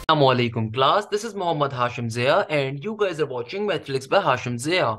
Assalamualaikum class, this is Mohammad Hashim Zia and you guys are watching Mathflix by Hashim Zia।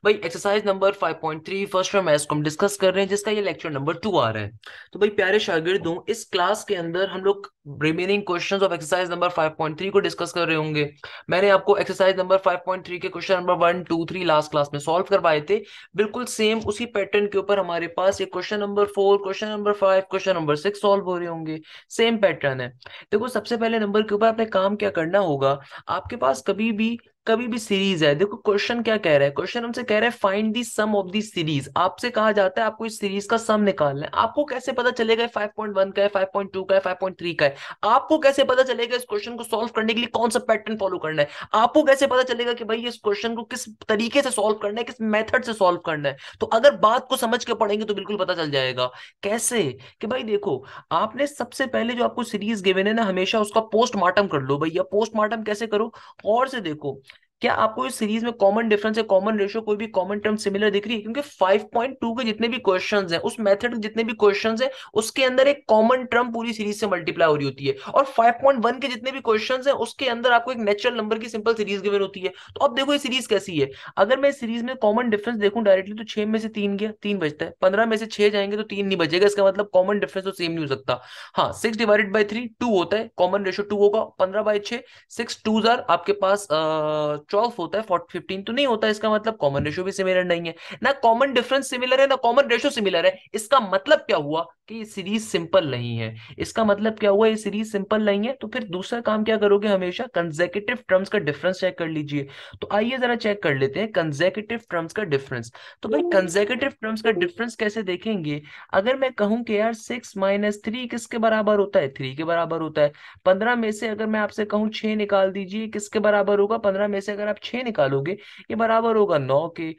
भाई exercise number 5.3 first term maths को हम discuss कर रहे हैं जिसका ये लेक्चर नंबर 2 आ रहा है। तो भाई प्यारे शागिर्दों, इस क्लास के अंदर हम लोग remaining questions of exercise number 5.3 को डिस्कस कर रहे होंगे। मैंने आपको एक्सरसाइज नंबर 5.3 के क्वेश्चन नंबर 1, 2, 3 लास्ट क्लास में सॉल्व करवाए थे। बिल्कुल सेम उसी पैटर्न के ऊपर हमारे पास ये question number 4, question number 5, question number 6 solve हो रहे होंगे। सेम पैटर्न है। देखो, सबसे पहले नंबर के ऊपर आपने काम क्या करना होगा। आपके पास कभी भी सीरीज है। देखो क्वेश्चन क्या कह रहा है, क्वेश्चन हमसे कह रहा है find the sum of the series. आपसे कहा जाता है आपको इस सीरीज का सम निकालना है। आपको कैसे पता चलेगा 5.1 का है, 5.2 का है, 5.3 का है? आपको कैसे पता चलेगा इस क्वेश्चन को सॉल्व करने के लिए कौन सा पैटर्न फॉलो करना है? आपको कैसे पता चलेगा कि भाई इस क्वेश्चन को किस तरीके से सॉल्व करना है, किस मेथड से सॉल्व करना है? तो अगर बात को समझ के पढ़ेंगे तो बिल्कुल पता चल जाएगा। कैसे? कि भाई देखो, आपने सबसे पहले जो आपको सीरीज गिवन है ना, हमेशा उसका पोस्टमार्टम कर लो भैया। पोस्टमार्टम कैसे करो? और से देखो, क्या आपको इस सीरीज में कॉमन डिफरेंस है, कॉमन रेशियो, कोई भी कॉमन टर्म सिमिलर दिख रही है? क्योंकि 5.2 के जितने भी क्वेश्चंस हैं, उस मेथड के जितने भी क्वेश्चंस हैं, उसके अंदर एक कॉमन टर्म पूरी सीरीज से मल्टीप्लाई हो रही होती है। और 5.1 के जितने भी क्वेश्चंस हैं, उसके अंदर आपको एक नेचुरल नंबर की सिंपल सीरीज गिवन होती है। तो अब देखो ये सीरीज कैसी है। अगर मैं इस सीरीज में कॉमन डिफरेंस देखूं डायरेक्टली, तो 6 में से 3 गया, 3 बचता है। 15 में से 6 जाएंगे तो 3 नहीं बचेगा। इसका मतलब कॉमन डिफरेंस तो सेम नहीं हो सकता। हाँ, 6 डिवाइडेड बाई 3 2 होता है, कॉमन रेशियो 2 होगा। 15/6, 6 2 आपके पास 12 होता है, 15 तो नहीं होता। इसका मतलब कॉमन रेशियो भी सिमिलर नहीं है। ना कॉमन डिफरेंस सिमिलर है, ना कॉमन रेशियो सिमिलर है। इसका मतलब क्या हुआ कि ये सीरीज सिंपल नहीं है। इसका मतलब क्या हुआ, ये सीरीज सिंपल नहीं है। तो फिर दूसरा काम क्या करोगे, हमेशा कंसेक्यूटिव टर्म्स का डिफरेंस चेक कर लीजिए। तो आइए जरा चेक कर लेते हैं कंसेक्यूटिव टर्म्स का डिफरेंस। तो भाई कंसेक्यूटिव टर्म्स का डिफरेंस कैसे देखेंगे? अगर मैं कहूं कि यार 6 - 3 किसके बराबर होता है? 3 के बराबर होता है। 15 में से अगर मैं आपसे कहूं 6 निकाल दीजिए, किसके बराबर होगा? 15 में से अगर आप 6 निकालोगे, ये बराबर होगा 9 के।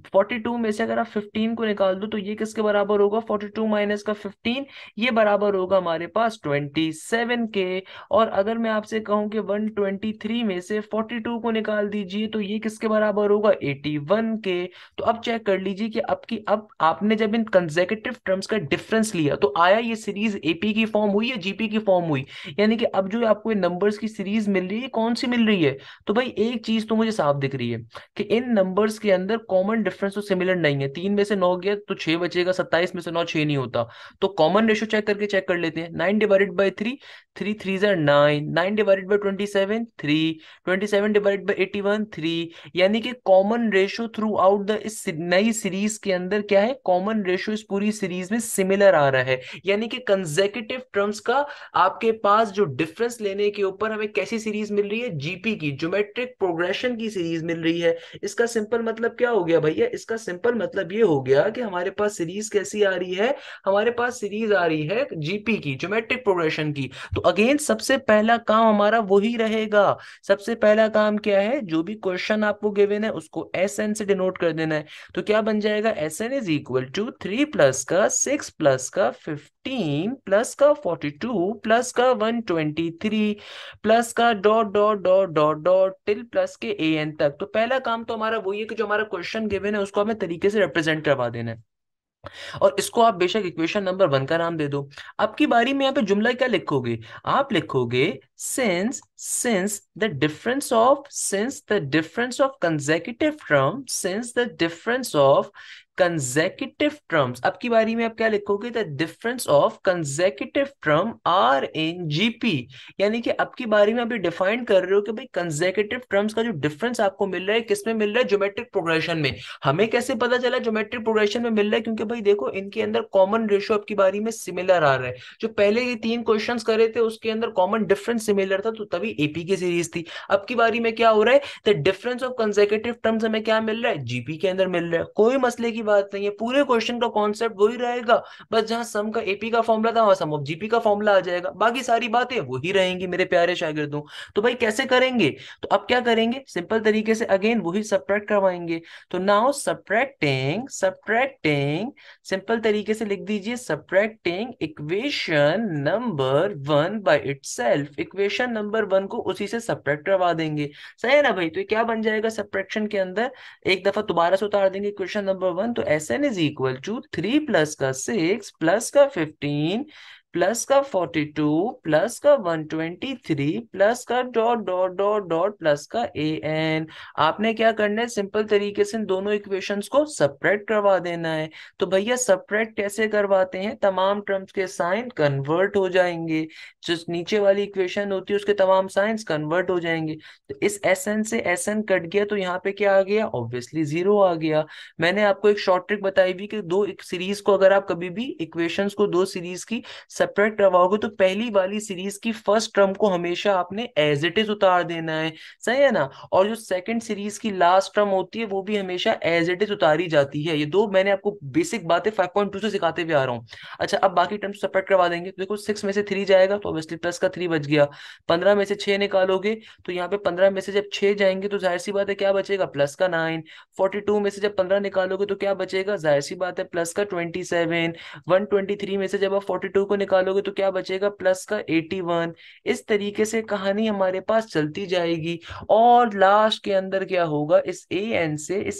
42 में से अगर आप 15 को निकाल दो, तो ये किसके बराबर होगा? 42 माइनस का 15, ये बराबर होगा हमारे पास 27 के। और अगर मैं आपसे कहूं कि 123 में से 42 को निकाल दीजिए, तो ये किसके बराबर होगा? 81 के। तो अब चेक कर लीजिए कि अब आपने जब इन कंसेक्यूटिव टर्म्स का डिफरेंस लिया, तो आया ये सीरीज एपी की फॉर्म हुई या जीपी की फॉर्म हुई? यानी कि अब जो आपको नंबर्स की सीरीज मिल रही है, कौन सी मिल रही है? तो भाई एक चीज तो मुझे साफ दिख रही है कि इन नंबर्स के अंदर कॉमन डिफरेंस तो सिमिलर नहीं है। 3 में से 9 गया तो 6 बचेगा, 27 में से 9 6 नहीं होता। तो कॉमन रेशियो चेक कर लेते हैं। 9 divided by 3, 3 3 9, 9 divided by 27 3, 27 divided by 81 3। यानी कि common ratio through out the इस नई सीरीज के अंदर क्या है? कॉमन रेशियो इस पूरी सीरीज में सिमिलर आ रहा है। यानी कि कंसेक्यूटिव टर्म्स का आपके पास जो डिफरेंस लेने के ऊपर हमें कैसी सीरीज मिल रही है? जीपी की, ज्योमेट्रिक प्रोग्रेशन की सीरीज मिल रही है। इसका सिंपल मतलब क्या हो गया भैया? इसका सिंपल मतलब ये हो गया कि हमारे पास सीरीज कैसी आ रही है? हमारे पास सीरीज आ रही है जीपी की, ज्योमेट्रिक प्रोग्रेशन की। तो अगेन सबसे पहला काम हमारा वही रहेगा। सबसे पहला काम क्या है? जो भी क्वेश्चन आपको गिवन है उसको एस एन से डिनोट कर देना है। तो क्या बन जाएगा? S n is equal to 3 plus का 6 प्लस का 15 प्लस का 42 प्लस का 123 प्लस का dot dot dot dot dot till plus के ए एन तक। तो पहला काम तो हमारा वही है कि जो हमारा क्वेश्चन गिवन है उसको हमें तरीके से रिप्रेजेंट करवा देना है। और इसको आप बेशक इक्वेशन नंबर 1 का नाम दे दो। अब की बारी में यहाँ पे जुमला क्या लिखोगे? आप लिखोगे since the difference of consecutive term, since the difference of consecutive terms, अब की बारी में आप क्या लिखोगे, the difference of consecutive term are in GP. यानी कि अब की बारी में आप ये डिफाइन कर रहे हो कि भाई कंसेक्यूटिव टर्म्स का जो डिफरेंस आपको मिल रहा है किसमें मिल रहा है, ज्योमेट्रिक प्रोग्रेशन में। हमें कैसे पता चला ज्योमेट्रिक प्रोग्रेशन में मिल रहा है, क्योंकि भाई देखो इनके अंदर कॉमन रेशियो अब की बारी में सिमिलर आ रहा है। जो पहले ये 3 क्वेश्चंस करे थे उसके अंदर कॉमन डिफरेंस सिमिलर था, तो तभी एपी की सीरीज थी। अब की बारी में क्या हो रहा है, the difference of consecutive terms हमें क्या मिल रहा है, जीपी के अंदर मिल रहा है। कोई मसले की बात नहीं है, पूरे क्वेश्चन का कॉन्सेप्ट वही रहेगा, बस जहां सम का एपी का फॉर्मूला था वहां सम ऑफ जीपी का फॉर्मूला आ जाएगा, बाकी सारी बातें वही रहेंगी मेरे प्यारे शागिर्दों। तो भाई कैसे करेंगे, तो अब क्या करेंगे, सिंपल तरीके से अगेन वही सब्ट्रैक्ट करवाएंगे। तो नाउ सब्ट्रैक्टिंग सब्ट्रैक्टिंग सिंपल तरीके से लिख दीजिए, subtracting equation number 1 by itself, equation number 1 को उसी से सब्ट्रैक्ट करवा देंगे। सही है ना भाई, तो ये क्या बन जाएगा सब्ट्रैक्शन के अंदर, एक दफा दोबारा से उतार देंगे क्वेश्चन नंबर 1, तो S n is equal to 3 plus का 6 प्लस का 15 प्लस का 42 प्लस का 123 प्लस का dot dot dot dot plus का ए एन। आपने क्या करना है, सिंपल तरीके से इन दोनों इक्वेशंस को सब्ट्रैक्ट करवा देना है। तो भैया सब्ट्रैक्ट कैसे करवाते हैं, तमाम टर्म्स के साइन कन्वर्ट हो जाएंगे, जो नीचे वाली इक्वेशन होती है उसके तमाम साइंस कन्वर्ट हो जाएंगे। तो इस एस एन से एस एन कट गया, तो यहाँ पे क्या आ गया, ऑब्वियसली जीरो आ गया। मैंने आपको एक शॉर्ट ट्रिक बताई भी कि दो एक सीरीज को अगर आप कभी भी इक्वेशंस को दो सीरीज की सेपरेट करवाओगे तो पहली वाली सीरीज की फर्स्ट टर्म को हमेशा आपने एज इट इज उतार देना है। सही है ना, और जो सेकंड सीरीज की लास्ट टर्म होती है वो भी हमेशा एज इट इज उतारी जाती है। ये दो मैंने आपको बेसिक बातें 5.2 से सिखाते हुए आ रहा हूँ। अच्छा, अब बाकी टर्म सेपरेट करवा देंगे, तो देखो 6 में से 3 जाएगा तो ऑब्वियसली प्लस का 3 बच गया। 15 में से 6 निकालोगे तो यहाँ पे 15 में से जब 6 जाएंगे तो जाहिर सी बात है क्या बचेगा, प्लस का 9। 42 में से जब 15 निकालोगे तो क्या बचेगा, जाहिर सी बात है प्लस का 27। 123 में से जब आप 42 को निकालोगे तो क्या बचेगा, प्लस का 81। इस तरीके से कहानी हमारे पास चलती जाएगी, और लास्ट के अंदर क्या होगा, इस ए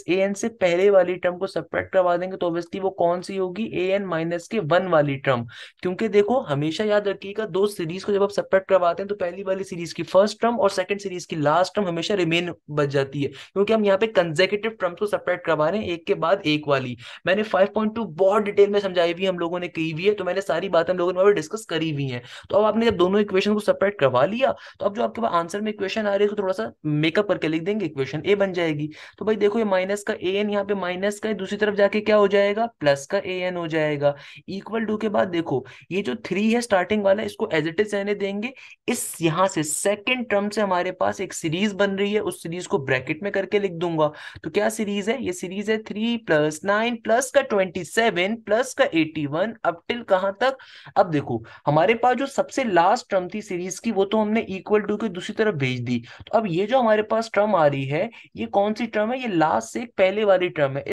एन से पहले वाली टर्म को सब्ट्रैक्ट करवा देंगे, तो ऑब्वियसली वो कौन सी होगी, ए एन माइनस के 1 वाली टर्म। क्योंकि देखो हमेशा याद रखिएगा, दो सीरीज को जब आप सब्ट्रैक्ट करवाते हैं तो पहली वाली सीरीज की फर्स्ट टर्म और सेकंड सीरीज की लास्ट टर्म हमेशा रिमेन बच जाती है, क्योंकि हम यहाँ पे कंसेक्यूटिव टर्म्स को सब्ट्रैक्ट करवा रहे हैं एक के बाद एक वाली। मैंने 5.2 बहुत डिटेल में समझाई हुई हम लोगों ने की हुई है, तो मैंने सारी बातें हम लोगों ने डिस्कस करी हुई हैं। तो अब आपने जब दोनों इक्वेशन को सब्ट्रैक्ट करवा लिया, तो अब जो आपके पास आंसर में इक्वेशन आ रही है उसको थोड़ा सा मेकअप करके लिख देंगे, इक्वेशन ए बन जाएगी। तो भाई देखो ये माइनस का ए एन यहाँ पे माइनस का है, दूसरी तरफ जाके क्या हो जाएगा, प्लस का ए एन हो जाएगा। इक्वल टू के बाद देखो ये जो 3 है स्टार्टिंग वाला, इसको एज इट इज रहने देंगे। इस यहाँ से सेकंड टर्म से हमारे पास एक सीरीज बन रही है, उस सीरीज को ब्रैकेट में करके लिख दूंगा। तो क्या सीरीज है, ये सीरीज है 3 प्लस 9 प्लस का 27 प्लस का 81, अब टिल कहां तक। अब देखो हमारे पास जो सबसे लास्ट टर्म थी सीरीज की वो तो हमने इक्वल टू के दूसरी तरफ भेज दी। तो अब ये जो हमारे पास टर्म आ रही है, ये कौन सी टर्म है, ये लास्ट से एक पहले वाली टर्म है।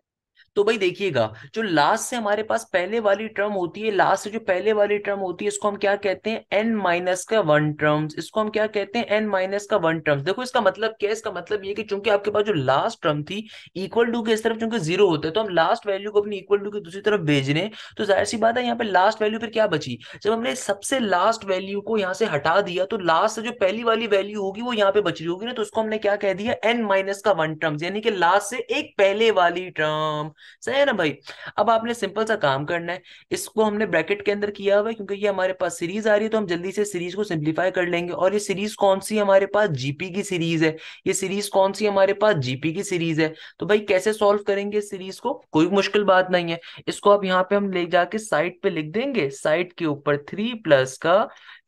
तो भाई देखिएगा, जो लास्ट से हमारे पास पहले वाली टर्म होती है, लास्ट से जो पहले वाली टर्म होती है इसको हम क्या कहते हैं, एन माइनस का 1 टर्म्स, इसको हम क्या कहते हैं, एन माइनस का 1 टर्म्स। देखो इसका मतलब क्या है, इसका मतलब ये कि चूंकि आपके पास जो लास्ट टर्म थी इक्वल टू के इस तरफ चूंकि जीरो होता है, तो हम लास्ट वैल्यू को अपनी इक्वल टू की दूसरी तरफ भेज रहे हैं, तो जाहिर सी बात है यहाँ पे लास्ट वैल्यू फिर क्या बची, जब हमने सबसे लास्ट वैल्यू को यहाँ से हटा दिया तो लास्ट से जो पहली वाली वैल्यू होगी वो यहाँ पे बच रही होगी ना, तो उसको हमने क्या कह दिया, एन माइनस का 1 टर्म्स, यानी कि लास्ट से एक पहले वाली टर्म। सही है ना भाई। अब आपने सिंपल सा काम करना है, इसको हमने ब्रैकेट के अंदर किया हुआ है क्योंकि ये हमारे पास सीरीज आ रही है, तो हम जल्दी से सीरीज को सिंप्लीफाई कर लेंगे। और ये सीरीज कौन सी हमारे पास, जीपी की सीरीज है। ये सीरीज कौन सी हमारे पास, जीपी की सीरीज है। तो भाई कैसे सॉल्व करेंगे इस सीरीज को, कोई मुश्किल बात नहीं है। इसको अब यहाँ पे हम ले जाके साइड पे लिख देंगे, साइड के ऊपर 3 प्लस का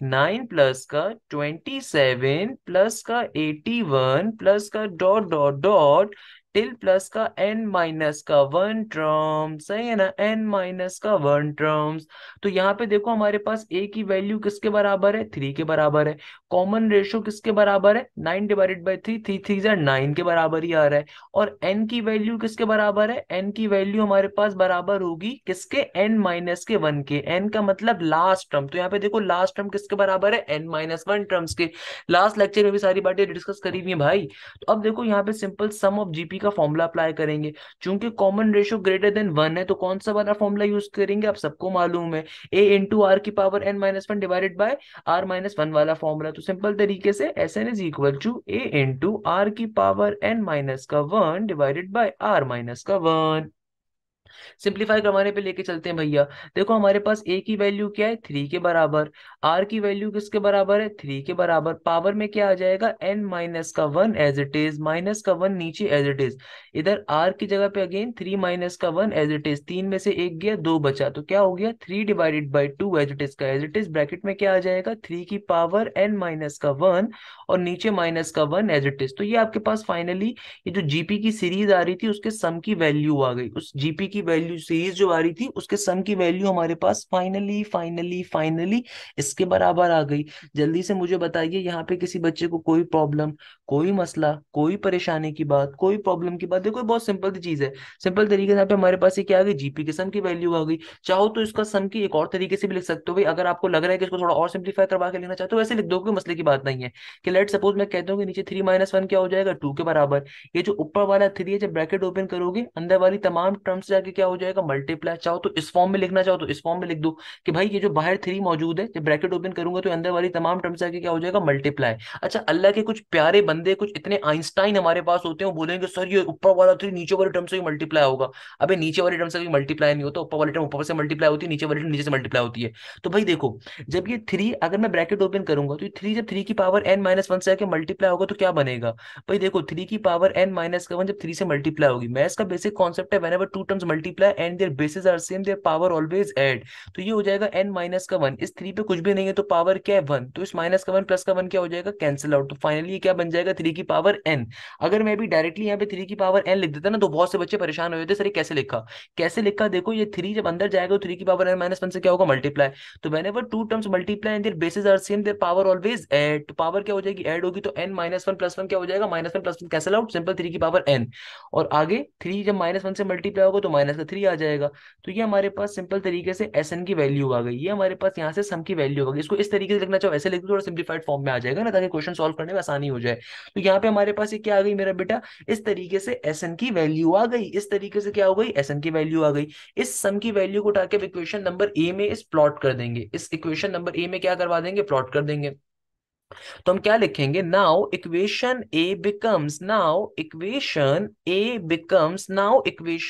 9 प्लस का 27 प्लस का 81 प्लस का dot dot dot till plus का n माइनस का 1 टर्म। सही है ना, n माइनस का 1 टर्म्स। तो यहाँ पे देखो हमारे पास a की वैल्यू किसके बराबर है, 3 के बराबर है। कॉमन रेशियो किसके बराबर है, 9 डिवाइडेड बाई 3, 3 3 9 के बराबर ही आ रहा है। और n की वैल्यू किसके बराबर है, n की वैल्यू हमारे पास बराबर होगी किसके, n माइनस के 1 के। n का मतलब लास्ट टर्म, तो यहाँ पे देखो लास्ट टर्म किसके बराबर है, n माइनस 1 टर्म्स के। लास्ट लेक्चर में भी सारी बातें डिस्कस करी हुई है भाई। तो अब देखो यहाँ पे सिंपल सम ऑफ जीपी का फॉर्मूला अप्लाई करेंगे। चूंकि कॉमन रेशियो ग्रेटर देन 1 है तो कौन सा वाला फॉर्मूला यूज करेंगे, आप सबको मालूम है, a इंटू आर की power n minus 1 divided by r minus 1 वाला फॉर्मूला। तो सिंपल तरीके से S n is equal to a into r की पावर n माइनस का 1 डिवाइडेड बाय r माइनस का 1। सिंप्लीफाई करवाने पे लेके चलते हैं भैया। देखो हमारे पास ए की वैल्यू क्या है, 3 के बराबर। आर की वैल्यू किसके बराबर है, 3 के बराबर। पावर में क्या आ जाएगा, n माइनस का 1 एज इट इज, माइनस का 1 नीचे एज इट इज। इधर आर की जगह पे अगेन 3 माइनस का 1 एज इट इज, 3 में से एक गया, 2 बचा, तो क्या हो गया, 3 divided by 2 as it is का एज इट इज। ब्रैकेट में क्या आ जाएगा, 3 की पावर n माइनस का 1 और नीचे माइनस का 1 एज इट इज। तो ये आपके पास फाइनली ये जो जीपी की सीरीज आ रही थी उसके सम की वैल्यू आ गई। उस जीपी की वैल्यू सीरीज जो आ रही थी उसके सम की वैल्यू हमारे पास फाइनली फाइनली फाइनली इसके बराबर आ गई। जल्दी से मुझे बताइए यहाँ पे किसी बच्चे को कोई प्रॉब्लम, कोई मसला, कोई परेशानी की बात, कोई प्रॉब्लम की बात? देखो ये बहुत सिंपल सी चीज है। सिंपल तरीके से यहाँ पे हमारे पास ये क्या आ गई, जीपी के सम की वैल्यू आ गई। चाहो तो इसका सम की एक और तरीके से भी लिख सकते हो भाई, अगर आपको लग रहा है कि इसको थोड़ा और सिंप्लीफाई करवा के लिखना चाहते हो वैसे लिख दो, कोई मसले की बात नहीं है। कि लेट सपोज मैं कहता हूँ कि नीचे 3 माइनस 1 क्या हो जाएगा, 2 के बराबर। ये जो ऊपर वाला 3 है, जब ब्रैकेट ओपन करोगे अंदर वाली तमाम टर्म्स जाके क्या हो जाएगा, मल्टीप्लाई। चाहो तो इस फॉर्म में लिखना, चाहो तो इस फॉर्म में लिख दो कि भाई ये जो बाहर 3 मौजूद है, जब ब्रैकेट ओपन करूंगा तो अंदर वाली तमाम टर्म्स जाके क्या हो जाएगा, मल्टीप्लाई। अच्छा, अल्लाह के कुछ प्यारे बंदे, कुछ इतने आइंस्टाइन हमारे पास होते हैं, वो बोलेंगे सर ये ऊपर वाला 3 नीचे वाले टर्म से ही मल्टीप्लाई होगा। अबे नीचे वाले टर्म से भी मल्टीप्लाई नहीं होता, ऊपर वाले टर्म ऊपर से मल्टीप्लाई होती है, नीचे वाले टर्म नीचे से मल्टीप्लाई होती है। तो भाई देखो, जब ये 3 अगर मैं ब्रैकेट ओपन करूंगा तो ये 3 जब 3 की पावर n माइनस 1 से आके मल्टीप्लाई होगा तो क्या बनेगा भाई, देखो 3 की पावर n माइनस का 1 जब 3 से मल्टीप्लाई होगी, मैथ्स का बेसिक कॉन्सेप्ट है, whenever two terms multiply and their bases are same their power always add. तो ये हो जाएगा n माइनस का 1, इस 3 पे कुछ भी नहीं है तो पावर क्या है, 1, तो इस माइनस का 1 प्लस का 1 क्या हो जाएगा, कैंसिल आउट। तो फाइनली ये क्या बन जाएगा, 3 की पावर n। अगर मैं भी डायरेक्टली यहाँ पे 3 की पावर n लिख देता ना तो बहुत से बच्चे परेशान हो जाते, सर ये कैसे लिखा, कैसे लिखा? देखो ये 3 जब अंदर जाएगा तो 3 की पावर n माइनस 1 से क्या होगा, मल्टीप्लाई। तो whenever two terms multiply and their bases are same, their power always add। तो पावर क्या हो जाएगी, ऐड होगी, तो n माइनस 1 प्लस 1 क्या हो जाएगा, minus 1 plus 1 cancel out, simple 3 की पावर n। और आगे 3 जब माइनस 1 से मल्टीप्लाई होगा तो माइनस का 3 आ जाएगा। तो ये हमारे पास सिंपल तरीके से एस एन की वैल्यू आ गई, ये हमारे पास यहाँ से सम की वैल्यू आ गई। इसको इस तरीके से लिखना चाहो ऐसे लिख दो, थोड़ा सिंप्लीफाइड फॉर्म में आ जाएगा ना, ताकि क्वेश्चन सॉल्व करने में आसानी हो जाए। तो यहाँ पे हमारे पास ये क्या आ गई मेरा बेटा, इस तरीके से एस एन की वैल्यू आ गई, इस तरीके से क्या हो गई, एस एन की वैल्यू आ गई। इस सम की वैल्यू को उठाकर इक्वेशन नंबर ए में इस प्लॉट कर देंगे, इस इक्वेशन नंबर ए में क्या करवा देंगे, प्लॉट कर देंगे। तो हम क्या लिखेंगे, now equation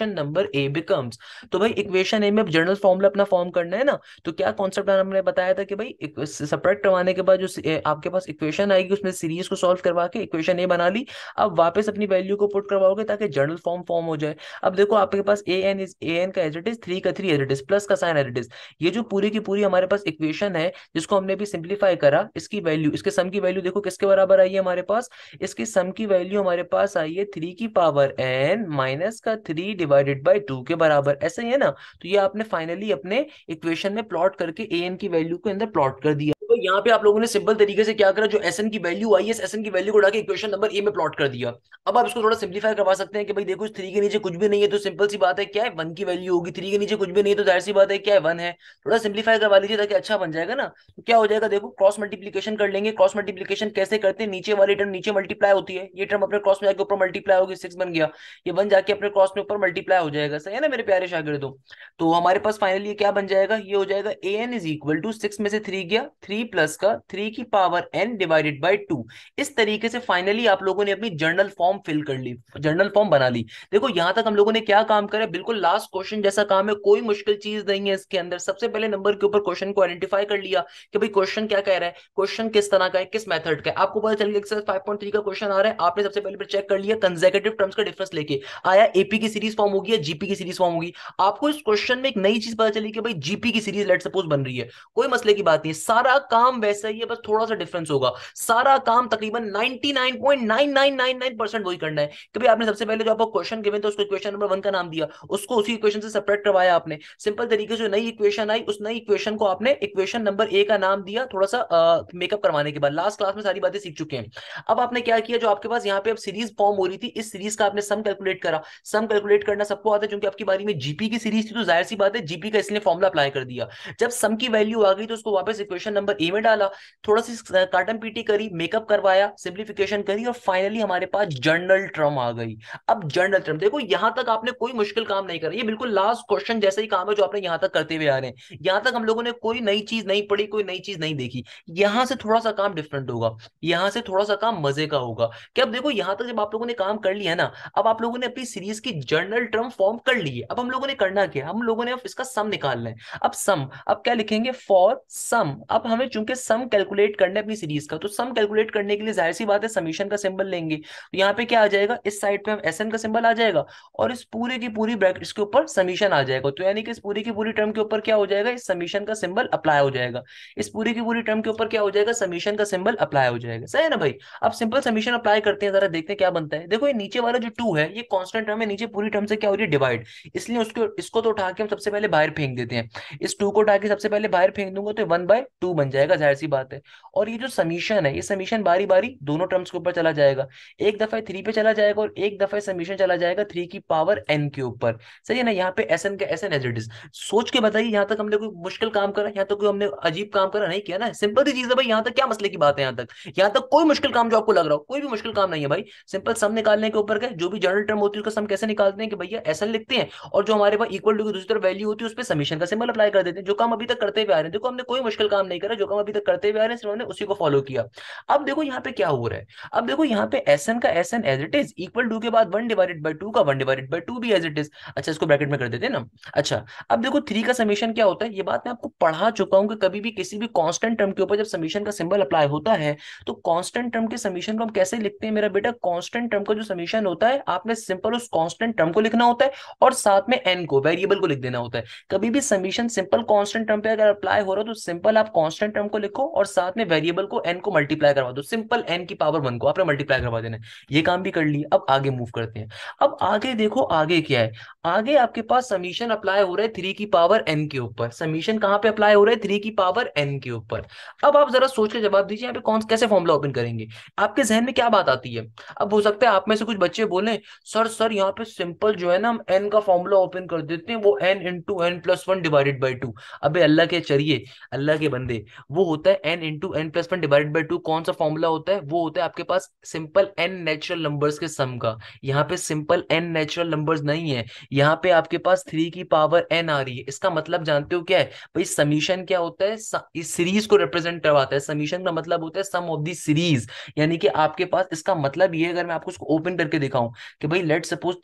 number A becomes. तो भाई इक्वेशन ए में जनरल फॉर्मूला अपना फॉर्म करना है ना, तो क्या कॉन्सेप्ट हमने बताया था कि भाई सेपरेट करवाने के बाद जो आपके पास इक्वेशन आएगी उसमें सीरीज को सॉल्व करवा के इक्वेशन ए बना ली। अब वापस अपनी वैल्यू को पुट करवाओगे ताकि जनरल फॉर्म फॉर्म हो जाए। अब देखो आपके पास ए एन का एज इट इज, 3 का 3 एज इट इज, प्लस का साइन एज इट इज। ये जो पूरी की पूरी हमारे पास इक्वेशन है जिसको हमने भी सिंप्लीफाई करा, इसकी वैल्यू, इसके सम की वैल्यू देखो किसके बराबर आई है हमारे पास, इसकी सम की वैल्यू हमारे पास आई है 3 की पावर n माइनस का 3 डिवाइडेड बाई 2 के बराबर, ऐसा ही है ना। तो ये आपने फाइनली अपने इक्वेशन में प्लॉट करके an की वैल्यू को अंदर प्लॉट कर दिया। तो यहाँ पे आप लोगों ने सिंपल तरीके से क्या करा, जो एसएन की वैल्यू आई है इस एसएन की वैल्यू को उठाके इक्वेशन नंबर ए में प्लॉट कर दिया। अब आप इसको थोड़ा सिंप्लीफाई करवा सकते हैं कि भाई देखो इस 3 के नीचे कुछ भी नहीं है तो सिंपल सी बात है क्या है, 1 की वैल्यू होगी। 3 के नीचे कुछ भी नहीं है तो जाहिर सी बात है क्या है, 1 है। थोड़ा सिंप्लीफाई करवा लीजिए ताकि अच्छा बन जाएगा ना। तो क्या हो जाएगा, देखो क्रॉस मल्टीप्लीकेशन कर लेंगे। क्रॉस मल्टीप्लीकेशन कैसे करते हैं, नीचे वाली टर्म नीचे मल्टीप्लाई होती है, ये टर्म अपने क्रॉस में जाके ऊपर मल्टीप्लाई होगी, 6 बन गया। ये 1 जाके अपने क्रॉस में ऊपर मल्टीप्लाई हो जाएगा, सही है ना मेरे प्यारे शागिर्दों। तो हमारे पास फाइनली क्या बन जाएगा, ये हो जाएगा A N is equal to 6 में से 3 गया, 3 प्लस का 3 की पावर n डिवाइडेड बाई 2। इस तरीके से फाइनली आप लोगों ने अपनी जर्नल फॉर्म फिल कर ली, जर्नल फॉर्म बना ली। देखो यहां तक हम लोगों ने क्या काम करा, बिल्कुल लास्ट क्वेश्चन जैसा काम है, कोई मुश्किल चीज नहीं है इसके अंदर। सबसे पहले नंबर के ऊपर क्वेश्चन को आइडेंटिफाई कर लिया कि भाई क्वेश्चन क्या कह रहा है, क्वेश्चन किस तरह का है, किस मेथड का है। आपको पता चल गया एक्सरसाइज 5.3 का क्वेश्चन आ रहा है, आपने सबसे पहले चेक कर लिया कंसेक्यूटिव टर्म्स का डिफरेंस लेके आया, एपी की सीरीज फॉर्म होगी या जीपी की सीरीज फॉर्म होगी। आपको इस क्वेश्चन में एक नई चीज पता चली कि भाई जीपी की सीरीज लेट सपोज बन रही है, कोई मसले की बात नहीं, सारा काम वैसा ही है, बस थोड़ा सा डिफरेंस होगा। सारा काम तकरीबन 99.9999% वही करना है कि भाई आपने सबसे पहले जो आपको क्वेश्चन गिवन था उसको इक्वेशन नंबर 1 का नाम दिया, उसको उसी इक्वेशन से सेपरेट करवाया आपने। सिंपल तरीके से नई इक्वेशन आई, उस नई इक्वेशन को आपने इक्वेशन नंबर ए का नाम दिया, थोड़ा सा मेकअप करवाने के बाद। लास्ट क्लास में सारी बातें सीख चुके हैं। अब आपने क्या किया, जो आपके पास यहाँ पे अब सीरीज फॉर्म हो रही थी, इस सीरीज का आपने सम कैलकुलेट करा। सम कैलकुलेट करना सबको आता है, क्योंकि आपकी बारी में जीपी की सीरीज थी तो जाहिर सी बात है जीपी का इसलिए फॉर्मुला अप्लाई कर दिया। जब सम की वैल्यू आ गई तो उसको वापस इक्वेशन नंबर ए में डाला, थोड़ा सी काटम पीटी करी, मेकअप करवाया, सिंप्लीफिकेशन करी और फाइनली हमारे पास जनरल टर्म आ गई। अब जनरल टर्म देखो, यहां तक आपने कोई मुश्किल काम नहीं करा, ये बिल्कुल लास्ट क्वेश्चन जैसा ही काम है जो आपने यहां तक करते हुए आ रहे हैं। यहां तक हम लोगों ने कोई नई चीज नहीं पढ़ी, कोई नई चीज नहीं देखी। यहां से थोड़ा सा काम डिफरेंट होगा, यहां से थोड़ा सा काम मजे का होगा। कि अब देखो यहां तक जब आप लोगों ने काम कर लिया ना, अब आप लोगों ने अपनी सीरीज की जर्नल टर्म फॉर्म कर ली है। अब हम लोगों ने करना क्या, हम लोगों ने अब इसका सम निकालना है। अब सम, अब क्या लिखेंगे, फॉर सम। अब हमें चूंकि सम कैलकुलेट करना है अपनी सीरीज का, तो सम कैलकुलेट करने के लिए जाहिर सी बात है समीशन का सिंबल लेंगे। तो यहाँ पे क्या आ जाएगा, इस साइड पे हम एस एन का सिंबल आ जाएगा और इस पूरे की पूरी ब्रैकेट इसके ऊपर समीशन आ जाएगा। तो यानी कि इस पूरी की पूरी टर्म के ऊपर क्या हो जाएगा, इस समीशन का सिंबल अप्लाई हो जाएगा। इस पूरी की पूरी टर्म के ऊपर क्या हो जाएगा, समीशन का सिंबल अप्लाई हो जाएगा। सही है ना भाई। अब सिंपल समीशन अप्लाई करते हैं, जरा देखते हैं क्या बनता है। देखो ये नीचे वाला जो टू है ये कांस्टेंट टर्म है, नीचे पूरी टर्म से क्या हो रही है, डिवाइड। इसलिए उसको इसको तो उठा के हम सबसे पहले बाहर फेंक देते हैं। इस टू को उठा के सबसे पहले बाहर फेंक दूंगा तो 1/2 बन जाएगा, जाहिर सी बात है। और ये जो समीशन है, ये समीशन बारी बारी दोनों टर्म्स के ऊपर चला जाएगा। एक दफा 3 पे चला जाएगा और एक दफा समीशन चला जाएगा 3 की पावर n के ऊपर। सही है ना। यहाँ पे एस एन का S n as it is. सोच के बताइए, यहाँ तक हमने कोई मुश्किल काम करा, यहाँ तक कोई हमने अजीब काम करा नहीं किया ना। सिंपल सी चीज है भाई, यहाँ तक क्या मसले की बात है। यहाँ तक कोई मुश्किल काम जो आपको लग रहा हो, कोई भी मुश्किल काम नहीं है भाई। सिंपल सम निकालने के ऊपर का जो भी जनरल टर्म होती है उसका सम कैसे निकालते हैं कि भैया एस एन लिखते हैं और जो हमारे पास इक्वल टू की दूसरी तरफ वैल्यू होती है उस पर समीशन का सिंबल अप्लाई कर देते हैं। जो काम अभी तक करते हुए आ रहे हैं, देखो हमने कोई मुश्किल काम नहीं करा, जो काम अभी तक करते हुए आ रहे हैं सिर्फ हमने उसी को फॉलो किया। अब देखो यहाँ पे क्या हो रहा है। अब देखो यहाँ पे एस एन का S n as it is, equal to के बाद 1/2 का 1/2 भी एज इट इज। अच्छा इसको ब्रैकेट में कर देते हैं ना। अच्छा अब देखो 3 का समीशन क्या होता है, ये बात मैं आपको पढ़ा चुका हूं कि कभी भी किसी भी कांस्टेंट टर्म के ऊपर जब समीशन का सिंबल अप्लाई होता है तो कांस्टेंट टर्म के समीशन को हम कैसे लिखते हैं मेरा बेटा। कांस्टेंट टर्म का जो समीशन होता है आपने सिंपल उस कांस्टेंट टर्म को लिखना होता है और साथ में एन को, वेरिएबल को लिख देना होता है। कभी भी समीशन सिंपल कांस्टेंट टर्म पे अगर अप्लाई हो रहा है तो सिंपल आप कांस्टेंट टर्म को लिखो और साथ में वेरिएबल को एन को मल्टीप्लाई करवा दो। सिंपल एन की पावर 1 को आपने मल्टीप्लाई करवा देना है। ये काम भी कर लिया। अब आगे मूव करते हैं। अब आगे देखो आगे क्या है। आगे आपके पास समीशन अप्लाई हो रहा है 3 की पावर n के ऊपर। समीशन कहां पे अप्लाई हो रहा है, 3 की पावर n के ऊपर। अब आप जरा सोच के जवाब दीजिए, यहाँ पे कौन कैसे फॉर्मूला ओपन करेंगे। आपके जहन में क्या बात आती है। अब हो सकता है आप में से कुछ बच्चे बोले, सर यहाँ पे सिंपल जो है ना हम n का फॉर्मूला ओपन कर देते हैं, वो n × n+1/2। अबे अल्लाह के चरिए, अल्लाह के बंदे, वो होता है n × n+1/2। कौन सा फॉर्मूला होता है, वो होता है आपके पास सिंपल n नेचुरल नंबर्स के सम का। यहाँ पे सिंपल n नेचुरल नंबर्स नहीं है, यहाँ पे आपके पास 3 की पावर n आ रही है। इसका मतलब जानते हो क्या है भाई, समीशन क्या होता है, इस सीरीज को रिप्रेजेंट करवाता है। समीशन का मतलब होता है सम ऑफ दी सीरीज। यानी कि आपके पास इसका मतलब ये, अगर मैं आपको इसको ओपन करके दिखाऊं कि भाई लेट सपोज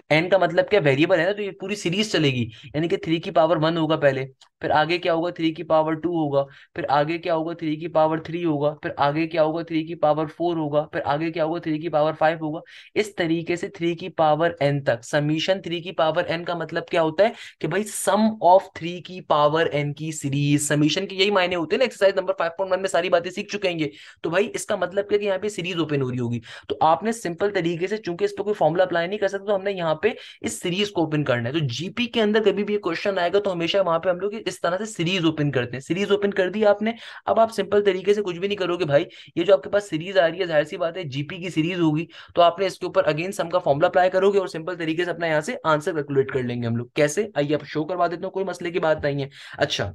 एन का मतलब क्या, वेरिएबल है ना, तो ये पूरी सीरीज चलेगी। यानी कि 3 की पावर 1 होगा पहले, फिर आगे क्या होगा 3 की पावर 2 होगा, फिर आगे क्या होगा 3 की पावर 3 होगा, फिर आगे क्या होगा 3 की पावर 4 होगा, फिर आगे क्या होगा 3 की पावर 5 होगा। इस तरीके से 3 की पावर n तक समीशन। 3 की पावर n का मतलब क्या होता है कि भाई सम ऑफ 3 की पावर n की सीरीज। समीशन के यही मायने होते हैं ना, एक्सरसाइज नंबर 5.1 में सारी बातें सीख चुके हैं ये। तो भाई इसका मतलब क्या कि यहाँ पे सीरीज ओपन हो रही होगी। तो आपने सिंपल तरीके से, चूंकि इस पर कोई फॉर्मुला अप्लाई नहीं कर सकते, तो हमने यहाँ पे इस सीरीज को ओपन करना है। तो जीपी के अंदर कभी भी क्वेश्चन आएगा तो हमेशा वहां पे हम लोग इस तरह से सीरीज ओपन करते हैं। सीरीज ओपन कर दी आपने। अब आप सिंपल तरीके से कुछ भी नहीं करोगे भाई, ये जो आपके पास सीरीज आ रही है जाहिर सी बात है जीपी की सीरीज होगी। तो आपने इसके ऊपर अगेन सम का फॉर्मुला अप्लाई करोगे और सिंपल तरीके से अपना यहाँ से आंसर कैलकुलेट कर लेंगे हम लोग। कैसे, आइए आप शो करवा देते हो, कोई मसले की बात नहीं है। अच्छा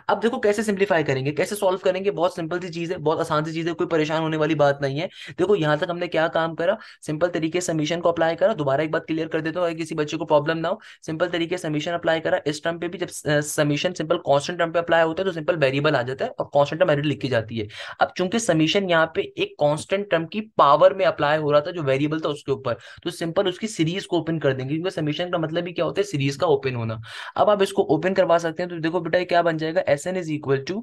अब देखो कैसे सिंप्लीफाई करेंगे, कैसे सॉल्व करेंगे। बहुत सिंपल सी चीज है, बहुत आसान सी चीज है, कोई परेशान होने वाली बात नहीं है। देखो यहां तक हमने क्या काम करा, सिंपल तरीके से समीशन को अप्लाई करा। दोबारा एक बात क्लियर कर देता हूँ अगर किसी बच्चे को प्रॉब्लम ना हो। सिंपल तरीके से समीशन अप्लाई करा। इस टर्म पे भी जब समीशन सिंपल कांस्टेंट टर्म पे अप्लाई होता है तो सिंपल वेरिएबल आ जाता है और कांस्टेंट टर्म एडिट लिखी जाती है। अब चूंकि समीशन यहाँ पे एक कांस्टेंट टर्म की पावर में अप्लाई हो रहा था, जो वेरिएबल था उसके ऊपर, तो सिंपल उसकी सीरीज को ओपन कर देंगे, क्योंकि समीशन का मतलब ही क्या होता है, सीरीज का ओपन होना। अब आप इसको ओपन करवा सकते हैं। तो देखो बेटा ये क्या बन जाएगा, S n is equal to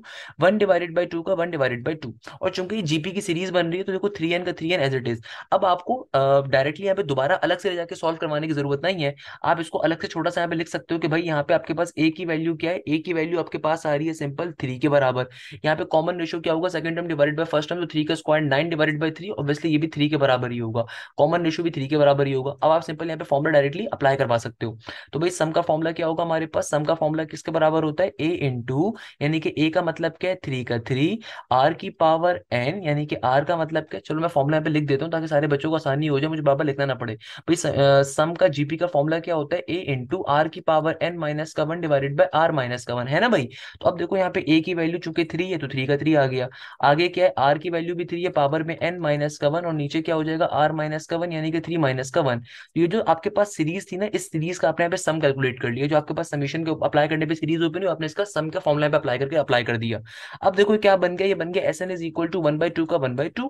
1/2 का 1/2। और चूंकि जीपी की सीरीज बन रही है तो देखो 3n का 3n एज इट इज। अब आपको डायरेक्टली यहाँ पे दोबारा अलग से ले जाके सॉल्व करवाने की जरूरत नहीं है। आप इसको अलग से छोटा सा यहाँ पे लिख सकते हो कि भाई यहाँ पे आपके पास a की वैल्यू क्या है। a की वैल्यू आपके पास आ रही है सिंपल 3 के बराबर। यहाँ पे कॉमन रेशियो क्या होगा, second term divided by first term, तो 3 का स्क्वायर 9/3। ऑब्वियसली ये भी 3 के बराबर ही होगा, कॉमन रेशियो भी 3 के बराबर ही होगा। अब आप सिंपल यहाँ पे फॉर्मुला डायरेक्टली अप्लाई करवा सकते हो। तो भाई सम का फॉर्मुला क्या होगा हमारे पास, सम का फॉर्मुला किसके बराबर होता है, a इंटू, यानी कि ए का मतलब क्या है 3 का 3, आर की पावर एन, यानी कि आर का मतलब क्या है, चलो मैं फॉर्मूला यहाँ पे लिख देता हूँ ताकि सारे बच्चों को आसानी हो जाए, मुझे बाबा लिखना ना पड़े भाई। सम का जीपी का फॉर्मूला क्या होता है, ए इंटू आर की पावर एन माइनस का one divided by r minus का वन, है ना भाई। तो अब देखो यहाँ पे ए की वैल्यू चूंकि 3 है तो 3 का 3 आ गया। आगे क्या है, आर की वैल्यू भी 3 है, पावर में एन माइनस का वन, और नीचे क्या हो जाएगा आर माइनस का वन, यानी कि 3 माइनस का वन। ये जो आपके पास सीरीज थी ना, इस सीरीज का आपने यहाँ पे सम कैलकुलेट कर लिया, जो आपके पास समीशन के अप्लाई करने पे सीरीज ओपन हुई, आपने इसका सम का फॉर्मूला पे अप्लाई करके अप्लाई कर दिया। अब देखो क्या बन गया, ये बन गया S n is equal to 1/2 का 1/2,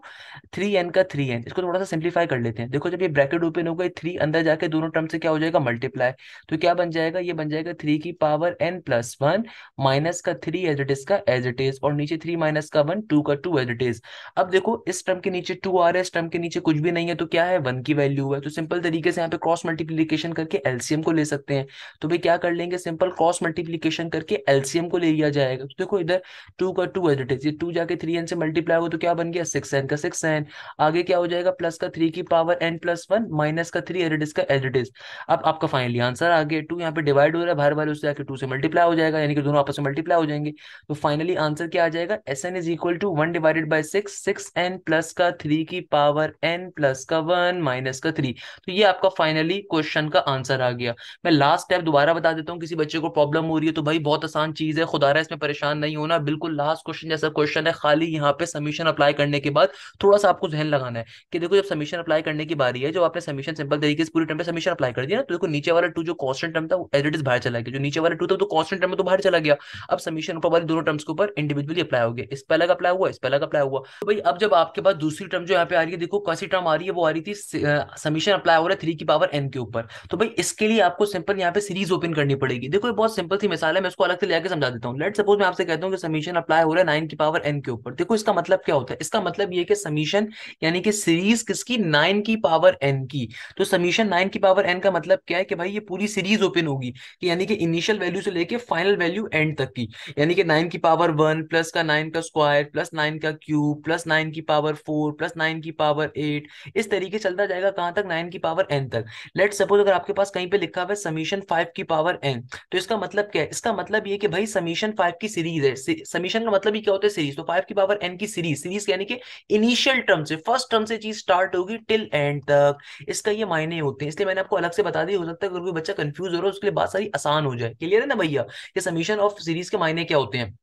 3n का 3n। इसको थोड़ा सा सिंप्लीफाई कर लेते हैं। देखो जब ये ब्रैकेट ओपन होगा, 3 अंदर जाके दोनों टर्म से क्या हो जाएगा मल्टीप्लाई, तो क्या बन जाएगा, ये बन जाएगा 3 की power n plus one minus का 3 एज इट इज का एज इट इज, और नीचे 3 माइनस का 1 2 का 2 एज इट इज। अब देखो इस टर्म के नीचे 2 आ रहा है, इस टर्म के नीचे कुछ भी नहीं है, तो क्या है 1 की वैल्यू है। तो सिंपल तरीके से यहाँ पे क्रॉस मल्टीप्लीकेशन करके एलसीएम को ले सकते हैं। तो भाई क्या कर लेंगे, सिंपल क्रॉस मल्टीप्लीकेशन करके एलसीएम को ले लिया जाएगा। तो देखो इधर 2 का 2 एज इट इज, ये 2 जाके 3n से मल्टीप्लाई हो तो क्या बन गया 6n का 6n। आगे क्या हो जाएगा, प्लस का 3 की power n plus one minus का 3 एज इट इज का एज इट इज। अब आपका फाइनली आंसर आ गया, 2 यहाँ पे डिवाइड हो रहा है बाहर वाले उससे जाके 2 से मल्टीप्लाई हो जाएगा, यानी कि दोनों आपस में मल्टीप्लाई हो जाएंगे। तो फाइनली आंसर क्या आ जाएगा, S n is equal to 1/6, 6n plus का 3 की पावर n प्लस का 1 माइनस का 3। तो ये आपका फाइनली क्वेश्चन का आंसर आ गया। मैं लास्ट स्टेप दोबारा बता देता हूँ, किसी बच्चे को प्रॉब्लम हो रही है तो भाई बहुत आसान चीज है, खुदा रहा इसमें परेशान नहीं होना, बिल्कुल लास्ट क्वेश्चन जैसा क्वेश्चन है। खाली यहाँ पे सबमिशन अप्लाई करने के बाद थोड़ा सा आपको जहन लगाना है कि देखो जब सबमिशन अप्लाई करने की बारी है, जो आपने सबमिशन सिंपल तरीके से पूरी टर्म पे सबमिशन अप्लाई कर दिया ना, तो देखो नीचे वाला 2 जो कांस्टेंट टर्म था वो एज इट इज बाहर चला गया, जो नीचे वाला 2 था तो कांस्टेंट टर्म में तो बाहर चला गया। अब सबमिशन ऊपर वाले दोनों टर्म्स के ऊपर इंडिविजुअली अप्लाई हो गया, इस पे अलग अप्लाई हुआ, इस पे अलग अप्लाई हुआ। तो भाई अब जब आपके पास दूसरी टर्म जो यहाँ पे आ रही है, देखो कैसी टर्म आ रही है, वो आ रही थी सबमिशन अप्लाई हो रहा है 3 की पावर n के ऊपर। तो भाई इसके लिए आपको सिंपल यहाँ पे सीरीज ओपन करनी पड़ेगी। देखो ये बहुत सिंपल सी मिसाल है, मैं इसको अलग से लेकर समझा देता हूँ। लेट सपोज मैं आपसे कहता हूँ कि सबमिशन अप्लाई हो रहा है 9 की पावर n के ऊपर। देखो इसका मतलब क्या होता है, इसका मतलब ये कि सबमिशन यानी कि सीरीज किसकी 9 की पावर n की। तो सबमिशन 9 की पावर n का मतलब क्या है कि भाई ये पूरी सीरीज ओपन होगी, कि यानी कि इनिशियल वैल्यू से लेके फाइनल वैल्यू एंड तक की, यानी कि 9 की पावर 1 प्लस का 9 का स्क्वायर प्लस 9 का क्यूब प्लस 9 की पावर 4 प्लस 9 की पावर 8, इस तरीके से चलता जाएगा कहां तक 9 की पावर n तक। लेट सपोज अगर आपके पास कहीं पे लिखा हुआ है समीशन 5 की पावर n, तो इसका मतलब क्या है, इसका मतलब ये कि भाई समीशन 5 की सीरीज है। समीशन का मतलब ही क्या होता है सीरीज, तो 5 की पावर n की सीरीज, सीरीज यानी कि इनिशियल टर्म से फर्स्ट टर्म से चीज स्टार्ट होगी टिल एंड तक, इसका ये मायने होते हैं। इसलिए मैंने आपको अलग से बता दिया, हो सकता है अगर कोई बच्चा कंफ्यूज हो रहा है उसके लिए बात सारी आसान हो जाए। क्लियर है ना भैया, ये समीशन ऑफ सीरीज के मायने क्या होते हैं।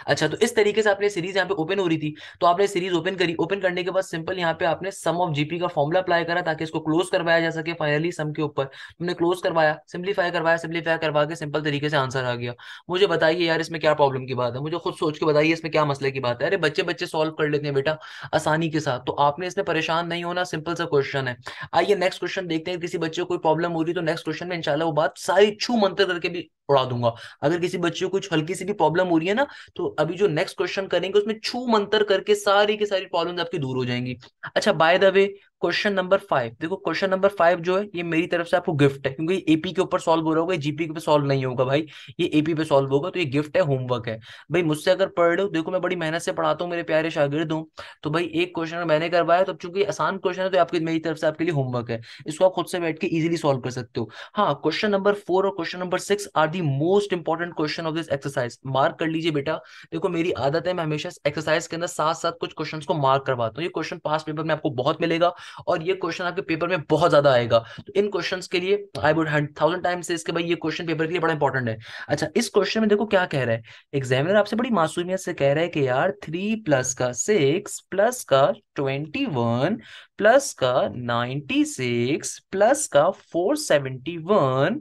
अच्छा तो इस तरीके से आपने सीरीज यहाँ पे ओपन हो रही थी, तो आपने सीरीज ओपन करी, ओपन करने के बाद सिंपल यहाँ पे आपने सम ऑफ जीपी का फॉर्मूला अप्लाई करा ताकि इसको क्लोज करवाया जा सके। फाइनली सम के ऊपर हमने क्लोज करवाया, सिंप्लीफाई करवाया, सिंप्लीफाई करवा के सिंपल तरीके से आंसर आ गया। मुझे बताइए यार इसमें क्या प्रॉब्लम की बात है, मुझे खुद सोच के बताइए इसमें क्या मसले की बात है। अरे बच्चे बच्चे सॉल्व कर लेते हैं बेटा आसानी के साथ, तो आपने इसमें परेशान नहीं होना, सिंपल सा क्वेश्चन है। आइए नेक्स्ट क्वेश्चन देखते हैं, किसी बच्चे को कोई प्रॉब्लम हो रही है तो नेक्स्ट क्वेश्चन में इंशाल्लाह वो बात सारी छू मंतर करके भी उड़ा दूंगा। अगर किसी बच्चे को कुछ हल्की सी भी प्रॉब्लम हो रही है ना, तो अभी जो नेक्स्ट क्वेश्चन करेंगे उसमें छू मंतर करके सारी की सारी प्रॉब्लम्स आपकी दूर हो जाएंगी। अच्छा by the way question number 5, देखो क्वेश्चन नंबर 5 जो है ये मेरी तरफ से आपको गिफ्ट है, क्योंकि एपी के ऊपर सॉल्व हो रहा होगा, जीपी के पे सॉल्व नहीं होगा भाई, ये एपी पे सॉल्व होगा, तो ये गिफ्ट है, होमवर्क है। भाई मुझसे अगर पढ़ रहे हो, देखो मैं बड़ी मेहनत से पढ़ाता हूँ, मेरे प्यारे शागिर्द हूँ, तो भाई एक क्वेश्चन मैंने करवाया, तो चूंकि आसान क्वेश्चन है तो आपकी मेरी तरफ से आपके लिए होमवर्क है, इसको आप खुद से बैठ के इजीली सॉल्व कर सकते हो। हाँ क्वेश्चन नंबर 4 और question number 6 are the most important question of this exercise, mark कर लीजिए बेटा। देखो मेरी आदत है, मैं हमेशा एक्सरसाइज के अंदर साथ साथ कुछ क्वेश्चंस को मार्क करवाता हूँ, ये क्वेश्चन पास पेपर में आपको बहुत मिलेगा और ये क्वेश्चन आपके पेपर में बहुत ज्यादा आएगा, तो इन क्वेश्चंस के लिए आई वुड 1000 टाइम्स से इसके भाई ये क्वेश्चन पेपर के लिए बड़ा इंपॉर्टेंट है। अच्छा इस क्वेश्चन में देखो क्या कह रहा है, एग्जामिनर आपसे बड़ी मासूमियत से कह रहा है कि यार 3 प्लस का 6 प्लस का 21 प्लस का 96 प्लस का 471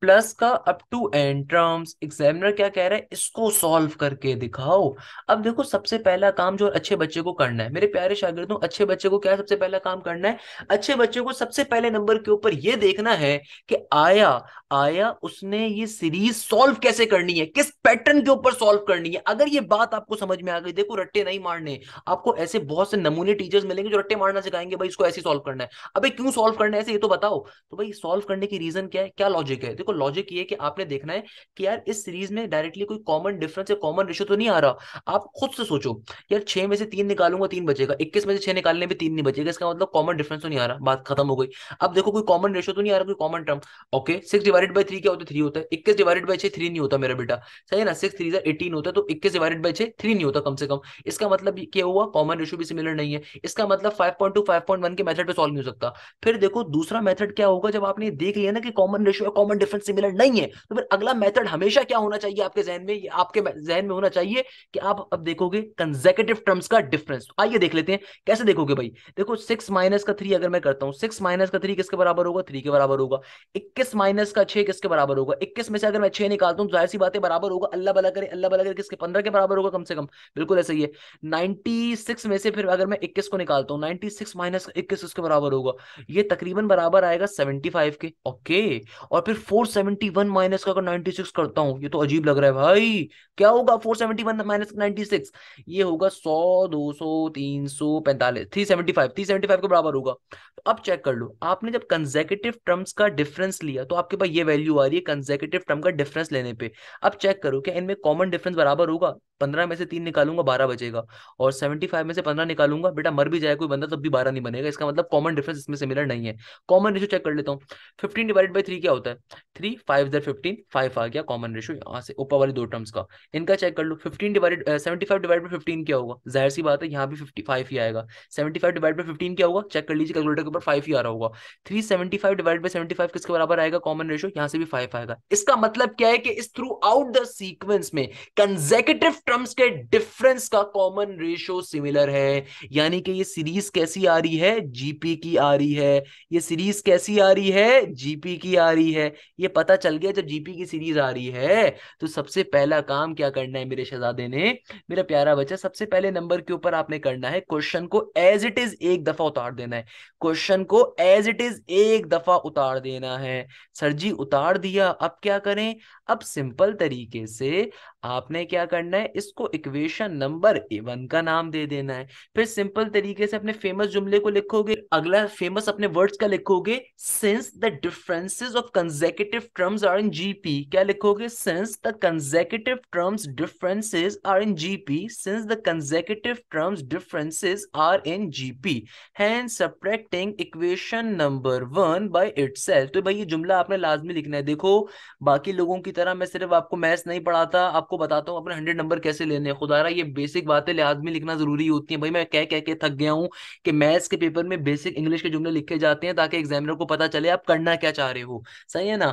प्लस का up to n terms, examiner क्या कह रहा है इसको सॉल्व करके दिखाओ। अब देखो सबसे पहला काम जो अच्छे बच्चे को करना है, मेरे प्यारे शागिर्दों, अच्छे बच्चे को क्या सबसे पहला काम करना है, अच्छे बच्चे को सबसे पहले नंबर के ऊपर ये देखना है कि आया आया उसने ये सीरीज सॉल्व कैसे करनी है, किस पैटर्न के ऊपर सॉल्व करनी है। अगर ये बात आपको समझ में आ गई, देखो रट्टे नहीं मारने, आपको ऐसे बहुत से नमूने टीचर्स मिलेंगे जो रट्टे मारना सिखाएंगे, भाई इसको ऐसे सॉल्व करना है। अबे क्यों सॉल्व करना है ऐसे, ये तो बताओ। तो भाई सॉल्व करने की रीजन क्या है, क्या लॉजिक है, देखो लॉजिक ये है कि आपने देखना है कि यार इस सीरीज में डायरेक्टली कोई कॉमन डिफरेंस या कॉमन रेशियो तो नहीं आ रहा। आप खुद से सोचो, यार 6 में से 3 निकालूंगा 3 बचेगा, 21 में से 6 निकालने में 3 नहीं बचेगा, इसका मतलब कॉमन डिफरेंस तो नहीं आ रहा, बात खत्म हो गई। अब देखो कोई कॉमन रेशियो तो नहीं आ रहा, कोई common term. Okay, 6 divided by 3 क्या होता है? 3 होता है। 21 डिवाइडेड बाई 6 3 नहीं होता मेरा बेटा, सही है ना? 6 3 18 होता है, तो 21 डिवाइडेड बाई 6 3 नहीं होता कम से कम। इसका मतलब क्या हुआ? कॉमन रेशियो भी सिमिलर नहीं है। इसका मतलब 5.2 5.1 के मेथड पे सॉल्व नहीं हो सकता। फिर देखो दूसरा मेथड क्या होगा, जब आपने देख लिया ना कि कॉमन रेशियो और कॉमन डिफरेंस सिमिलर नहीं है, तो फिर अगला मेथड हमेशा क्या होना चाहिए आपके जहन में? आपके जहन में होना चाहिए कि आप अब देखोगे कंसेक्यूटिव टर्म्स का डिफरेंस। आइए देख लेते हैं कैसे देखोगे भाई। देखो 6 - 3 अगर मैं करता हूं, 6 - 3 किसके बराबर होगा? 3 के बराबर होगा। 21 - 6 किसके बराबर होगा? 21 में से अगर मैं 6 निकालता हूं तो जाहिर सी बात है बराबर होगा, अल्लाह भला करे, अल्लाह भला करे, किसके? 15 के बराबर होगा कम से कम। बिल्कुल ऐसा ही है। 96 में से फिर अगर मैं 21 को निकालता हूँ, 96 - 21 किसके बराबर होगा? ये तकरीबन बराबर आएगा 75 के। ओके, और फिर 471 माइनस का अगर 96 करता हूँ, ये तो अजीब लग रहा है भाई। क्या होगा 471 - 96? ये होगा 100 200 345 375 375 के बराबर होगा। तो अब चेक कर लो, आपने जब कंसेक्यूटिव टर्म्स का डिफरेंस लिया तो आपके पास ये वैल्यू आ रही है कंसेक्यूटिव टर्म का डिफरेंस लेने पे। अब चेक करो क्या इनमें कॉमन डिफरेंस बराबर होगा? 15 में से 3 निकालूंगा 12 बचेगा, और 75 में से 15 निकालूंगा, बेटा मर भी जाए कोई बंदा तब भी 12 नहीं बनेगा। इसका मतलब कॉमन डिफरेंस इसमें सिमिलर नहीं है। कॉमन रेशियो चेक कर लेता हूँ। 15 डिवाइडेड बाई 3 क्या होता है? 3 5 15 5 आ गया कॉमन रेशियो यहाँ से ऊपर वाली दो टर्म्स का। इनका चेक कर लो। 75 डिवाइड बाई 15 क्या होगा? जाहिर सी बात है यहाँ भी 55 ही आएगा। 75 डिवाइड बाई 15 क्या होगा? चेक कर लीजिए कैलकुलेटर के ऊपर, 5 ही आ रहा होगा। 375 डिवाइड बाई 75 किसके बराबर आएगा कॉमन रेशियो? यहाँ से भी 5 आएगा। इसका मतलब क्या है कि इस थ्रू आउट द सीक्वेंस में कंसेक्यूटिव टर्म्स के डिफरेंस का कॉमन रेशियो सिमिलर है। यानी कि ये सीरीज कैसी आ रही है? जीपी की आ रही है। ये सीरीज कैसी आ रही है? जीपी की आ रही है। ये पता चल गया, जब जीपी की सीरीज आ रही है तो सबसे पहला काम क्या करना है मेरे शहजादे ने, मेरा प्यारा बच्चा? सबसे पहले नंबर के ऊपर आपने करना है क्वेश्चन को एज इट इज एक दफा उतार देना है। क्वेश्चन को एज इट इज एक दफा उतार देना है। सर जी उतार दिया, अब क्या करें? अब सिंपल तरीके से आपने क्या करना है, इसको इक्वेशन नंबर 1 का नाम दे देना है। फिर सिंपल तरीके से अपने फेमस जुमले को लिखोगे। अगला फेमस अपने वर्ड्स का लिखोगे, since the differences of consecutive terms are in GP. क्या लिखोगे? Since the consecutive terms differences are in GP, since the consecutive terms differences are in GP, hence subtracting equation number 1 by itself. तो भाई ये जुमला आपने लाजमी लिखना है। देखो बाकी लोगों की तरह मैं सिर्फ आपको मैथ्स नहीं पढ़ाता, आपको बताता हूँ अपने 100 नंबर कैसे लेने हैं। खुदारा ये बेसिक बातें लाजमी लिखना जरूरी होती है भाई। मैं कह कह के थक गया हूँ कि मैथ्स के पेपर में बेसिक इंग्लिश के जुमले लिखे जाते हैं ताकि एग्जामिनर को पता चले आप करना क्या चाह रहे हो, सही है ना?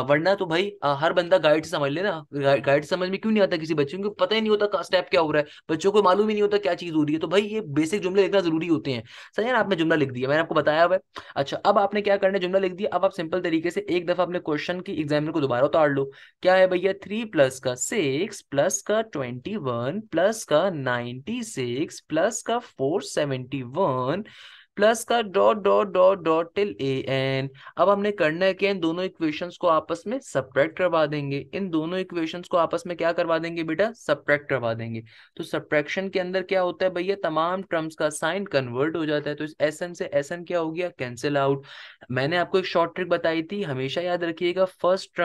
वरना तो भाई हर बंदा गाइड से समझ लेना। गाइड समझ में क्यों नहीं आता? किसी बच्चे को पता ही नहीं होता स्टेप क्या हो रहा है, बच्चों को मालूम ही नहीं होता क्या चीज हो रही है। तो भाई ये बेसिक जुमले लिखना जरूरी होते हैं, सही है ना? आपने जुमला लिख दिया, मैंने आपको बताया हुआ है। अच्छा अब आपने क्या करना है, जुमला लिख दिया, अब आप सिंपल तरीके से एक दफा अपने क्वेश्चन की एग्जामिनर को दोबारा उतार लो। क्या है भैया? 3 + 6 +21 +96 +471 प्लस का dot dot dot dot till ए एन। अब हमने करना है कि इन दोनों इक्वेशंस को आपस में सब्ट्रैक्ट करवा देंगे। इन दोनों इक्वेशंस को आपस में क्या करवा देंगे बेटा? सब्ट्रैक्ट करवा देंगे। तो सब्ट्रैक्शन के अंदर क्या होता है भैया? तमाम टर्म्स का साइन कन्वर्ट हो जाता है। तो इस एस एन से एस एन क्या हो गया? Cancel out. मैंने आपको एक शॉर्ट ट्रिक बताई थी, हमेशा याद रखिएगा, फर्स्ट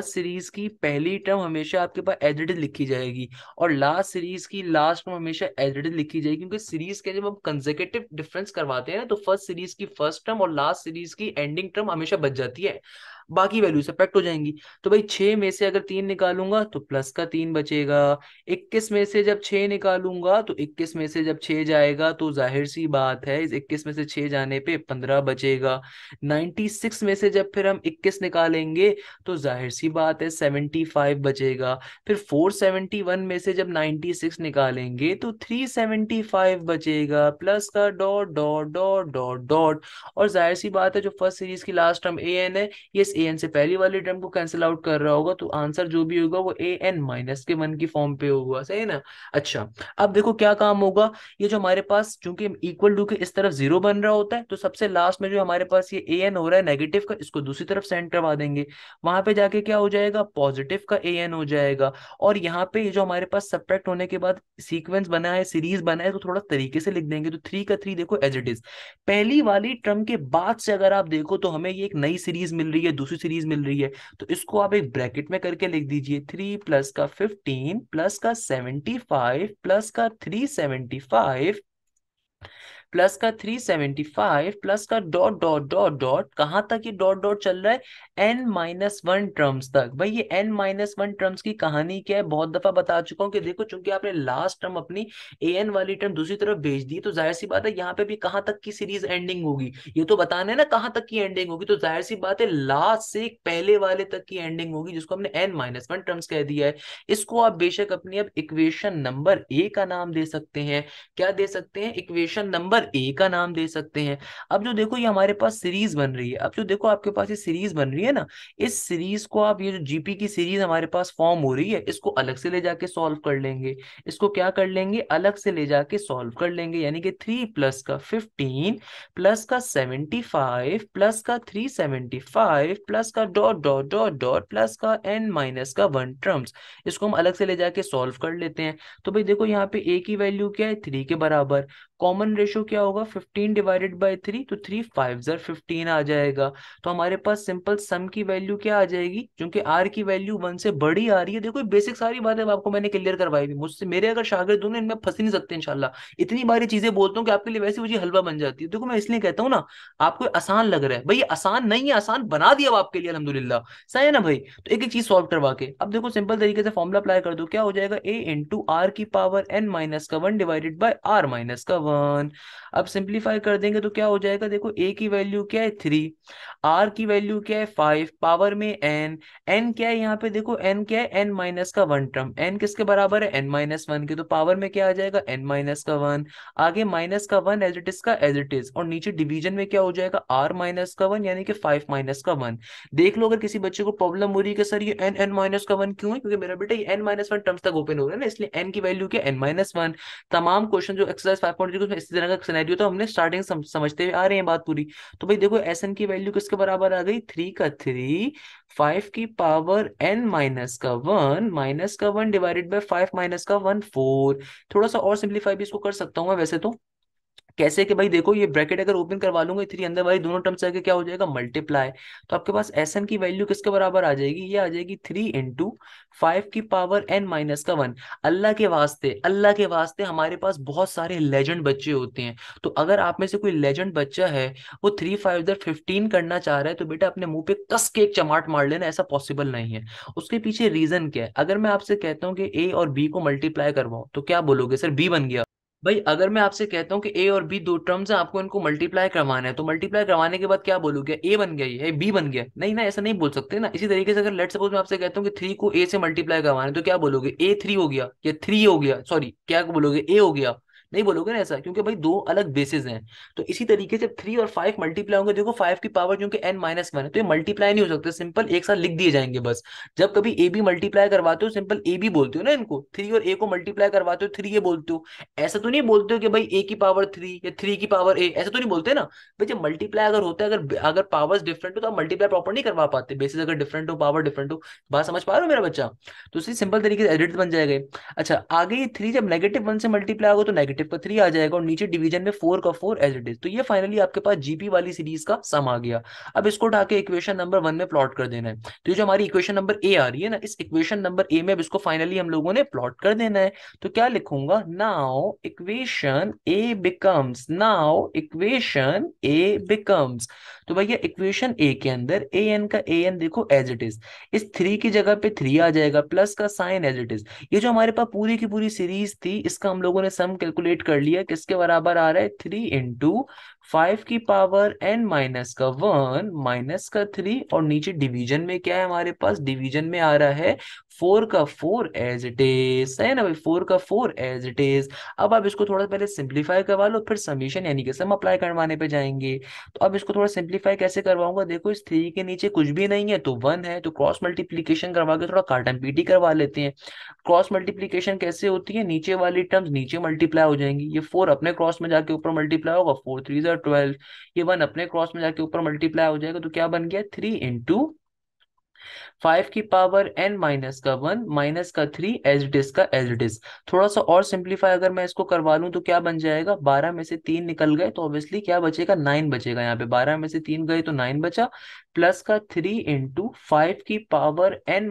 सीरीज की पहली टर्म हमेशा आपके पास एज इट इज लिखी जाएगी, और लास्ट सीरीज की लास्ट टर्म हमेशा एज इट इज लिखी जाएगी। क्योंकि सीरीज के जब हम कंसेक्यूटिव डिफरेंस करवाते हैं ना, तो फर्स्ट सीरीज की फर्स्ट टर्म और लास्ट सीरीज की एंडिंग टर्म हमेशा बच जाती है, बाकी वैल्यू सब्ट्रैक्ट हो जाएंगी। तो भाई 6 में से अगर 3 निकालूंगा तो प्लस का 3 बचेगा। 21 में से जब 6 निकालूंगा तो 21 में से जब 6 जाएगा तो जाहिर सी बात है इस 21 में से 6 जाने पे 15 बचेगा। 96 में से जब फिर हम 21 निकालेंगे तो जाहिर सी बात है 75 बचेगा। फिर 471 में से जब 96 निकालेंगे तो 375 बचेगा, प्लस का dot dot dot dot dot. और जाहिर सी बात है जो फर्स्ट सीरीज की लास्ट टर्म ए एन है, ये ए एन से पहली वाली टर्म को कैंसिल आउट कर रहा होगा, तो आंसर जो भी होगा वो ए एन माइनस के 1 की फॉर्म पे होगा, सही है ना? अच्छा अब देखो क्या काम होगा, ये जो हमारे पास चूंकि इक्वल टू के इस तरफ 0 बन रहा होता है, तो सबसे लास्ट में जो हमारे पास ये ए एन हो रहा है नेगेटिव का, इसको दूसरी तरफ सेंड करवा देंगे। वहां पे जाके क्या हो जाएगा? पॉजिटिव का ए एन हो जाएगा। और यहाँ पे ये जो हमारे पास सब्ट्रैक्ट होने के बाद सीक्वेंस बना है, सीरीज बना है, तो थोड़ा तरीके से लिख देंगे। तो 3 का 3 देखो एज इट इज, पहली वाली टर्म के बाद से अगर आप देखो तो हमें ये एक नई सीरीज मिल रही है, दूसरी सीरीज मिल रही है, तो इसको आप एक ब्रैकेट में करके लिख दीजिए, 3 प्लस का 15 प्लस का 75 प्लस का 375 प्लस का 375 प्लस का डॉट डॉट डॉट डॉट, कहां तक ये डॉट डॉट चल रहा है, n-1 टर्म्स तक। भाई ये n-1 टर्म्स की कहानी क्या है, बहुत दफा बता चुका हूं कि देखो चूंकि आपने लास्ट टर्म अपनी an वाली टर्म दूसरी तरफ भेज दी, तो जाहिर सी बात है यहाँ पे भी कहां तक की सीरीज एंडिंग होगी, ये तो बताना है ना कहां तक की एंडिंग होगी, तो जाहिर सी बात है लास्ट से पहले वाले तक की एंडिंग होगी, जिसको हमने n-1 टर्म्स कह दिया है। इसको आप बेशक अपनी अब इक्वेशन नंबर ए का नाम दे सकते हैं। क्या दे सकते हैं, इक्वेशन नंबर ए का नाम दे सकते हैं। अब जो देखो ये हमारे पास सीरीज बन रही है, अब जो देखो आपके पास ये सीरीज बन रही है ना, इस सीरीज को आप, ये जो जीपी की सीरीज हमारे पास फॉर्म हो रही है, इसको अलग से ले जाके सॉल्व कर लेंगे। इसको क्या कर लेंगे, अलग से ले जाके सॉल्व कर लेंगे, यानी कि 3 प्लस का 15 प्लस का 75 प्लस का 375 प्लस का dot dot dot dot plus का n-1 टर्म्स, इसको हम अलग से ले जाके सॉल्व कर लेते हैं। तो भाई देखो यहाँ पे a की वैल्यू क्या है, 3 के बराबर, कॉमन रेशो क्या होगा, 15 डिवाइडेड बाय 3, तो 3 5 जार 15 आ जाएगा। तो हमारे पास सिंपल सम की वैल्यू क्या आ जाएगी, क्योंकि r की वैल्यू 1 से बड़ी आ रही है। देखो बेसिक सारी बातें आपको मैंने क्लियर करवाई भी, मुझसे मेरे अगर शागिर्द होंगे इनमें फंस ही नहीं सकते इंशाल्लाह। इतनी बारी चीजें बोलता हूँ कि आपके लिए वैसी वजह हलवा बन जाती है। देखो मैं इसलिए कहता हूँ ना, आपको आसान लग रहा है, भाई ये आसान नहीं है, आसान बना दिया अब आपके लिए अल्हम्दुलिल्लाह। सही है ना भाई। तो एक एक चीज सॉल्व करवा के अब देखो सिंपल तरीके से फॉर्मुला अप्लाई कर दो, क्या हो जाएगा, a इंटू आर की power n-1 divided by r-1। अब सिंप्लीफाई कर देंगे तो क्या हो जाएगा, देखो a की वैल्यू क्या है 3, r की वैल्यू क्या है 5, पावर में n क्या है यहाँ पे, देखो n क्या है, n-1 टर्म, n किसके बराबर है, n-1 के, तो पावर में क्या आ जाएगा, n-1, आगे -1 एज इट इज का एज इट इज, और नीचे डिवीजन में क्या हो जाएगा, r-1 यानी कि 5-1। देख लो अगर किसी बच्चे को प्रॉब्लम हो रही है कि सर ये n-1 क्यों है, क्योंकि मेरा बेटा ये n-1 टर्म्स तक ओपन हो रहा है ना, इसलिए n की वैल्यू क्या, n-1। तमाम क्वेश्चन जो एक्सरसाइज 5.3 उसमें इसी तरह का सिनेरियो था, हमने स्टार्टिंग समझते हुए आ रहे हैं बात पूरी। तो भाई देखो एस एन की वैल्यू किसके बराबर आ गई, 3 का 3, 5 की पावर n-1 -1 डिवाइडेड बाय 5 - 1 4। थोड़ा सा और सिंप्लीफाई भी इसको कर सकता हूँ मैं वैसे तो, कैसे कि भाई देखो ये ब्रैकेट अगर ओपन करवा लूंगा, 3 अंदर वाली दोनों टर्म्स आके क्या हो जाएगा, मल्टीप्लाई। तो आपके पास एस एन की वैल्यू किसके बराबर आ जाएगी, ये आ जाएगी 3 इंटू 5 की पावर n-1। अल्लाह के वास्ते, अल्लाह के वास्ते, हमारे पास बहुत सारे लेजेंड बच्चे होते हैं, तो अगर आप में से कोई लेजेंड बच्चा है, वो 3 5 जार 15 करना चाह रहा है, तो बेटा अपने मुंह पे कस के एक चमाट मार लेना, ऐसा पॉसिबल नहीं है। उसके पीछे रीजन क्या है, अगर मैं आपसे कहता हूँ कि ए और बी को मल्टीप्लाई करवाओ, तो क्या बोलोगे, सर बी बन गया। भाई अगर मैं आपसे कहता हूँ कि ए और बी दो टर्म्स हैं, आपको इनको मल्टीप्लाई करवाना है, तो मल्टीप्लाई करवाने के बाद क्या बोलोगे, ए बन गया ये बी बन गया, नहीं ना, ऐसा नहीं बोल सकते ना। इसी तरीके से अगर लेट सपोज मैं आपसे कहता हूँ कि 3 को ए से मल्टीप्लाई करवाना है, तो क्या बोलोगे, A3 हो गया या 3 हो गया, सॉरी क्या बोलोगे, ए हो गया, नहीं बोलोगे ना ऐसा, क्योंकि भाई दो अलग बेसिस हैं। तो इसी तरीके से 3 और 5 मल्टीप्लाई होंगे, देखो 5 की पावर क्योंकि n-1 है, तो ये मल्टीप्लाई नहीं हो सकते, सिंपल एक साथ लिख दिए जाएंगे बस। जब कभी ए बी मल्टीप्लाई करवाते हो, सिंपल ए बी बोलते हो ना इनको, 3 और ए को मल्टीप्लाई करवाते हो 3 ये बोलते हो। ऐसा तो नहीं बोलते हो कि भाई ए की पावर 3 या 3 की पावर ए, ऐसा तो नहीं बोलते ना। भाई जब मल्टीप्लाई अगर होता है, अगर अगर पावर्स डिफरेंट हो, तो आप मल्टीप्लाई प्रॉपर नहीं करवा पाते, बेसिस अगर डिफरेंट हो, पावर डिफरेंट हो। बात समझ पा रहे हो मेरा बच्चा। तो उसी सिंपल तरीके से एडिट बन जाएगा। अच्छा आगे ये 3 जब -1 से मल्टीप्लाई होगा, तो नेगेटिव का 3 आ जाएगा, और नीचे डिवीजन में 4 का 4 एज इट इज। तो ये फाइनली आपके पास जीपी वाली सीरीज का सम आ गया। अब इसको उठा के इक्वेशन नंबर 1 में प्लॉट कर देना है। तो ये जो हमारी इक्वेशन नंबर ए आ रही है ना, इस इक्वेशन नंबर ए में अब इसको फाइनली हम लोगों ने प्लॉट कर देना है। तो क्या लिखूंगा, नाउ इक्वेशन ए बिकम्स। तो भैया इक्वेशन ए के अंदर ए एन का ए एन देखो एज इट इज, इस 3 की जगह पे 3 आ जाएगा, प्लस का साइन एज इट इज। ये जो हमारे पास पूरी की पूरी सीरीज थी, इसका हम लोगों ने सम कैलकुलेट कर लिया, किसके बराबर आ रहा है, 3 इंटू 5 की पावर n-1 माइनस का 3, और नीचे डिवीजन में क्या है हमारे पास, डिवीजन में आ रहा है 4 का 4 एज इट इज, है ना भाई, 4 का 4 एज इट इज। अब आप इसको थोड़ा पहले सिंप्लीफाई करवा लो, फिर समीशन यानी कि सम अप्लाई करवाने पे जाएंगे। तो अब इसको थोड़ा सिंप्लीफाई कैसे करवाऊंगा, देखो इस 3 के नीचे कुछ भी नहीं है, तो 1 है, तो क्रॉस मल्टीप्लीकेशन करवा के थोड़ा काटन पीटी करवा लेते हैं। क्रॉस मल्टीप्लीकेशन कैसे होती है, नीचे वाली टर्म्स नीचे मल्टीप्लाई हो जाएंगी, ये 4 अपने क्रॉस में जाके ऊपर मल्टीप्लाई होगा, 4 3 12, ये 1 अपने क्रॉस में जाके ऊपर मल्टीप्लाई हो जाएगा, तो क्या बन गया, 3 इंटू 5 की पावर n-1 माइनस का 3 एज इट इज का एज इट इज। थोड़ा सा और सिंप्लीफाई अगर मैं इसको करवा लूं, तो क्या बन जाएगा, 12 में से 3 निकल गए, तो ऑब्वियसली क्या बचेगा, 9 बचेगा। यहाँ पे 12 में से 3 गए तो 9 बचा, प्लस का 3 × 5 की पावर n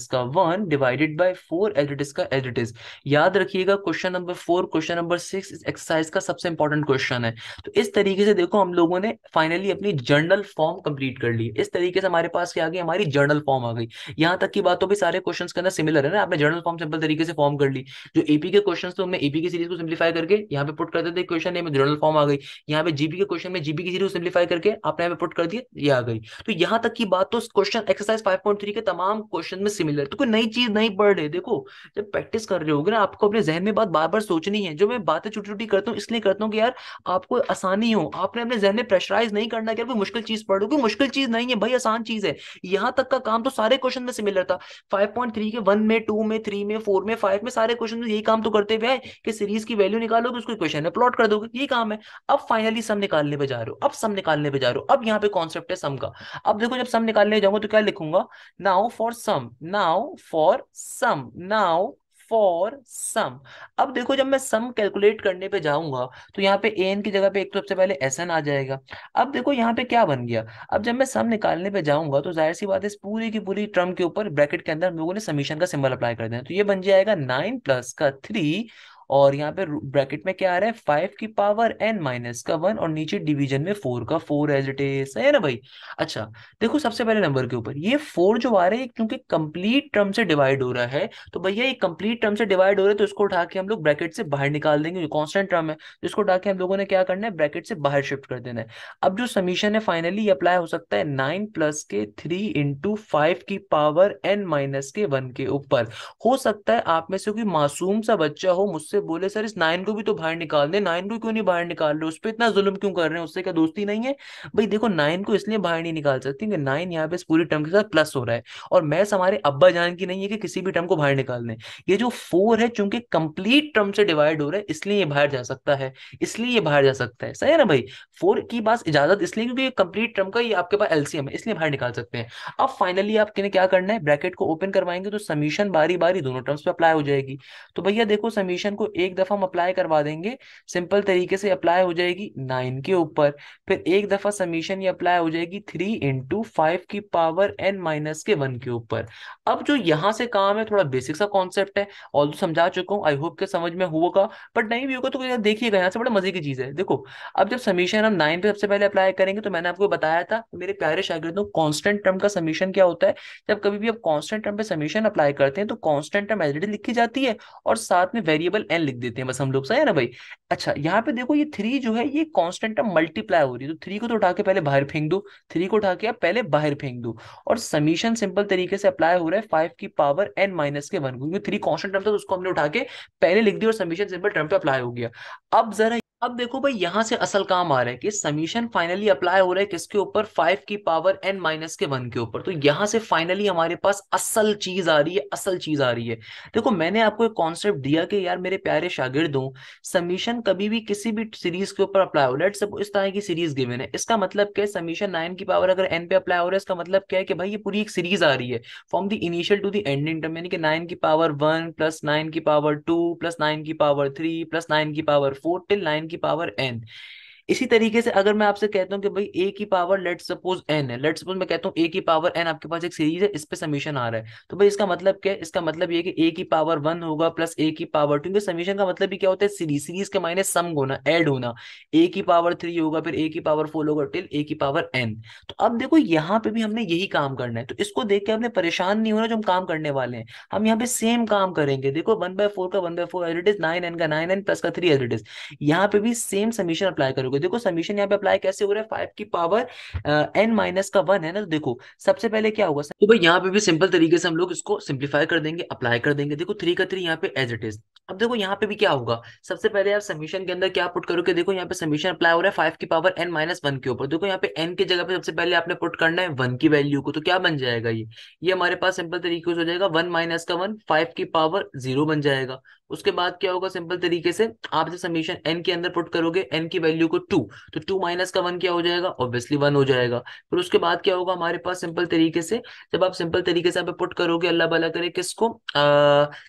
- का 1 divided by 4 as it is का एज इट इज। याद रखिएगा क्वेश्चन नंबर 4 क्वेश्चन नंबर 6 इस एक्सरसाइज का सबसे इंपॉर्टेंट क्वेश्चन है। तो इस तरीके से देखो हम लोगों ने फाइनली अपनी जर्नल फॉर्म कंप्लीट कर ली। इस तरीके से हमारे पास क्या आ गई, हमारी जर्नल फॉर्म आ गई। यहाँ तक की बातों भी सारे क्वेश्चंस के अंदर सिमिलर है ना, आपने जर्नल फॉर्म सिंपल तरीके से फॉर्म कर ली। जो एपी के क्वेश्चन थे उनमें एपी की सीरीज को सिंप्लीफाई करके यहाँ पे पुट करते थे क्वेश्चन, में जर्नल फॉर्म आ गई। यहाँ पे जीपी के क्वेश्चन में जीपी की सीरीज को सिंप्लीफाई करके आपने यहाँ पे पुट कर दिया, ये आ गई। तो यहाँ तक की बात तो क्वेश्चन एक्सरसाइज 5.3 के तमाम क्वेश्चन में सिमिलर, तो कोई नई चीज नहीं पढ़ रहे। देखो जब प्रैक्टिस कर रहे होगे ना, आपको अपने जहन में बात बार बार सोचनी है। जो मैं बातें छोटी छोटी करता हूँ इसलिए करता हूँ कि यार आपको आसानी हो, आपने अपने जहन में प्रेशराइज नहीं करना कि यार कोई मुश्किल चीज पढ़ो, कोई मुश्किल चीज नहीं है भाई, आसान चीज है। यहाँ तक का काम तो सारे क्वेश्चन में सिमिलर था। 5.3 के 1 में 2 में 3 में 4 में 5 में सारे क्वेश्चन में यही काम तो करते हुए आए कि सीरीज की वैल्यू निकालोगे, उसको क्वेश्चन में प्लॉट कर दोगे, यही काम है। अब फाइनली सम निकालने पे जा रहे हो, अब सम निकालने पे जा रहे हो। अब यहाँ पे कॉन्सेप्ट है सम का। अब देखो जब सम निकालने जाऊंगा तो क्या लिखूंगा, now for sum, now for sum, now for sum. अब देखो जब मैं सम कैलकुलेट करने पे जाऊंगा तो यहाँ पे एन की जगह पे एक तो सबसे पहले एस एन आ जाएगा। अब देखो यहाँ पे क्या बन गया, अब जब मैं सम निकालने पे जाऊंगा तो जाहिर सी बात है इस पूरी की पूरी टर्म के ऊपर ब्रैकेट के अंदर हम लोगों ने समीशन का सिंबल अप्लाई कर देना। तो ये बन जाएगा 9 + 3, और यहाँ पे ब्रैकेट में क्या आ रहा है 5 की पावर n - का 1, और नीचे डिवीजन में 4 का 4 एज इट इज, है ना भाई। अच्छा देखो सबसे पहले नंबर के ऊपर ये 4 जो आ रहा है क्योंकि कंप्लीट टर्म से डिवाइड हो रहा है, तो भैया ये कंप्लीट टर्म से डिवाइड हो रहा है तो इसको उठा के हम लोग ब्रैकेट से बाहर निकाल देंगे। जो कांस्टेंट टर्म है तो इसको उठा के हम लोगों ने क्या करना है, ब्रैकेट से बाहर शिफ्ट कर देना है। अब जो समीशन है फाइनली अप्लाई हो सकता है 9 + 3 × 5 की पावर n - के 1 के ऊपर। हो सकता है आप में से कोई मासूम सा बच्चा हो मुझसे बोले सर इस 9 को भी तो बाहर निकाल दे, 9 को क्यों नहीं बाहर निकाल रहे, उस पर इतना जुल्म क्यों कर रहे हैं, उससे क्या दोस्ती नहीं है। भाई देखो 9 को इसलिए बाहर नहीं निकाल सकते कि 9 यहाँ पे इस पूरी टर्म के साथ प्लस हो रहा है, और मैथ्स हमारे अब्बा जान की नहीं है कि किसी भी टर्म को बाहर निकाल दें। ये जो 4 है चूंकि कंप्लीट टर्म से डिवाइड हो रहा है इसलिए ये बाहर जा सकता है, इसलिए ये बाहर जा सकता है, सही है ना भाई। 4 की पास इजाजत इसलिए क्योंकि ये कंप्लीट टर्म का ये आपके पास एलसीएम है, इसलिए बाहर निकाल सकते हैं। अब फाइनली आपके क्या करना है, ब्रैकेट को ओपन करवाएंगे तो समीशन बारी बारी दोनों टर्म्स पे अप्लाई हो जाएगी। तो भैया देखो समीशन को एक दफा हम अप्लाई करवा देंगे, सिंपल तरीके से अप्लाई हो जाएगी 9 के ऊपर। फिर एक दफा समीशन ये अप्लाई हो जाएगी 3 × 5 की पावर n - के 1 के ऊपर। अब जो यहाँ से काम है थोड़ा बेसिक सा कॉन्सेप्ट है, और तो समझा चुका हूँ, आई होप के समझ में होगा। बट नहीं भी होगा तो यार देखिएगा यहाँ से बड़ा मजे की चीज है। देखो अब जब समीशन हम 9 पे सबसे पहले अप्लाई करेंगे तो मैंने आपको बताया था मेरे प्यारे शागिर्दों, कांस्टेंट टर्म का समीशन क्या होता है। जब कभी भी आप कांस्टेंट टर्म पे समीशन अप्लाई करते हैं तो constant term as it is लिखी जाती है और साथ में वेरिएबल एन लिख देते हैं बस हम लोग, सही है ना भाई। अच्छा यहाँ पे देखो ये 3 जो है ये कांस्टेंट टर्म मल्टीप्लाई हो रही है, तो 3 को तो उठा के पहले बाहर फेंक दो, 3 को उठा के आप पहले बाहर फेंक दो, और समीशन सिंपल तरीके से अप्लाई हो रहा है 5 की पावर n - के 1, क्योंकि 3 कांस्टेंट टर्म था तो उसको हमने उठा के पहले लिख दिया और समीशन सिंपल टर्म पे अप्लाई हो गया। अब जरा अब देखो भाई यहां से असल काम आ रहा है कि समीशन फाइनली अप्लाई हो रहा है किसके ऊपर, 5 की पावर n - के 1 के ऊपर। तो यहां से फाइनली हमारे पास असल चीज आ रही है, असल चीज आ रही है। देखो मैंने आपको एक कॉन्सेप्ट दिया कि यार मेरे प्यारे शागिर्दों, समीशन कभी भी किसी भी सीरीज के ऊपर अप्लाई हो, लेट्स सपोज इस तरह की सीरीज गिवन है, इसका मतलब क्या है, समीशन 9 की पावर अगर n पे अप्लाई हो रहा है इसका मतलब क्या है कि भाई ये पूरी एक सीरीज आ रही है from the initial to the ending term, यानी कि 9 की पावर 1 + 9 की पावर 2 + 9 की पावर 3 + 9 की पावर 4 टिल 9 की पावर n। इसी तरीके से अगर मैं आपसे कहता हूं कि भाई ए की पावर लेट सपोज एन है, लेट सपोज मैं कहता हूँ ए की पावर एन आपके पास एक सीरीज है, इस पे समीशन आ रहा है, तो भाई इसका मतलब क्या है, इसका मतलब ये कि ए की पावर 1 होगा प्लस ए की पावर 2, क्योंकि समीशन का मतलब भी क्या होता है, सीरीज, सीरीज के मायने सम होना, ऐड होना। ए की पावर 3 होगा, फिर ए की पावर 4 होगा टिल ए की पावर एन। तो अब देखो यहाँ पे भी हमने यही काम करना है, तो इसको देख के हमने परेशान नहीं होना जो हम काम करने वाले हैं। हम यहाँ पे सेम काम करेंगे, देखो 1/4 का 1/4 एज इट इज, 9n का 9n प्लस का 3 एज इट इज। यहाँ पे भी सेम समीशन अप्लाई करोगे। देखो समीशन यहाँ पे अप्लाई कैसे हो रहा है, 5 की पावर n - का 1 है ना, तो देखो सबसे पहले क्या होगा, तो भाई यहाँ पे भी सिंपल तरीके से हम लोग इसको सिंप्लीफाई कर देंगे, अप्लाई कर देंगे। देखो 3 का 3 यहाँ पे एज इट इज। अब देखो यहाँ पे भी क्या होगा, सबसे पहले आप समीशन के अंदर क्या पुट करोगे, देखो यहाँ पे समीशन अप्लाई हो रहा है 5 की पावर n - 1 के ऊपर। देखो यहाँ पे n की जगह पे सबसे पहले आपने पुट करना है 1 की वैल्यू को, तो क्या बन जाएगा ये हमारे पास सिंपल तरीके से हो जाएगा 1 - का 1, 5 की पावर 0 बन जाएगा। उसके बाद क्या होगा, सिंपल तरीके से आप जब समीशन n के अंदर पुट करोगे n की वैल्यू को 2, तो 2 - का 1 क्या हो जाएगा, ऑब्वियसली 1 हो जाएगा। फिर उसके बाद क्या होगा हमारे पास, सिंपल तरीके से जब आप सिंपल तरीके से यहाँ पे पुट करोगे, अल्लाह भला करे किसको,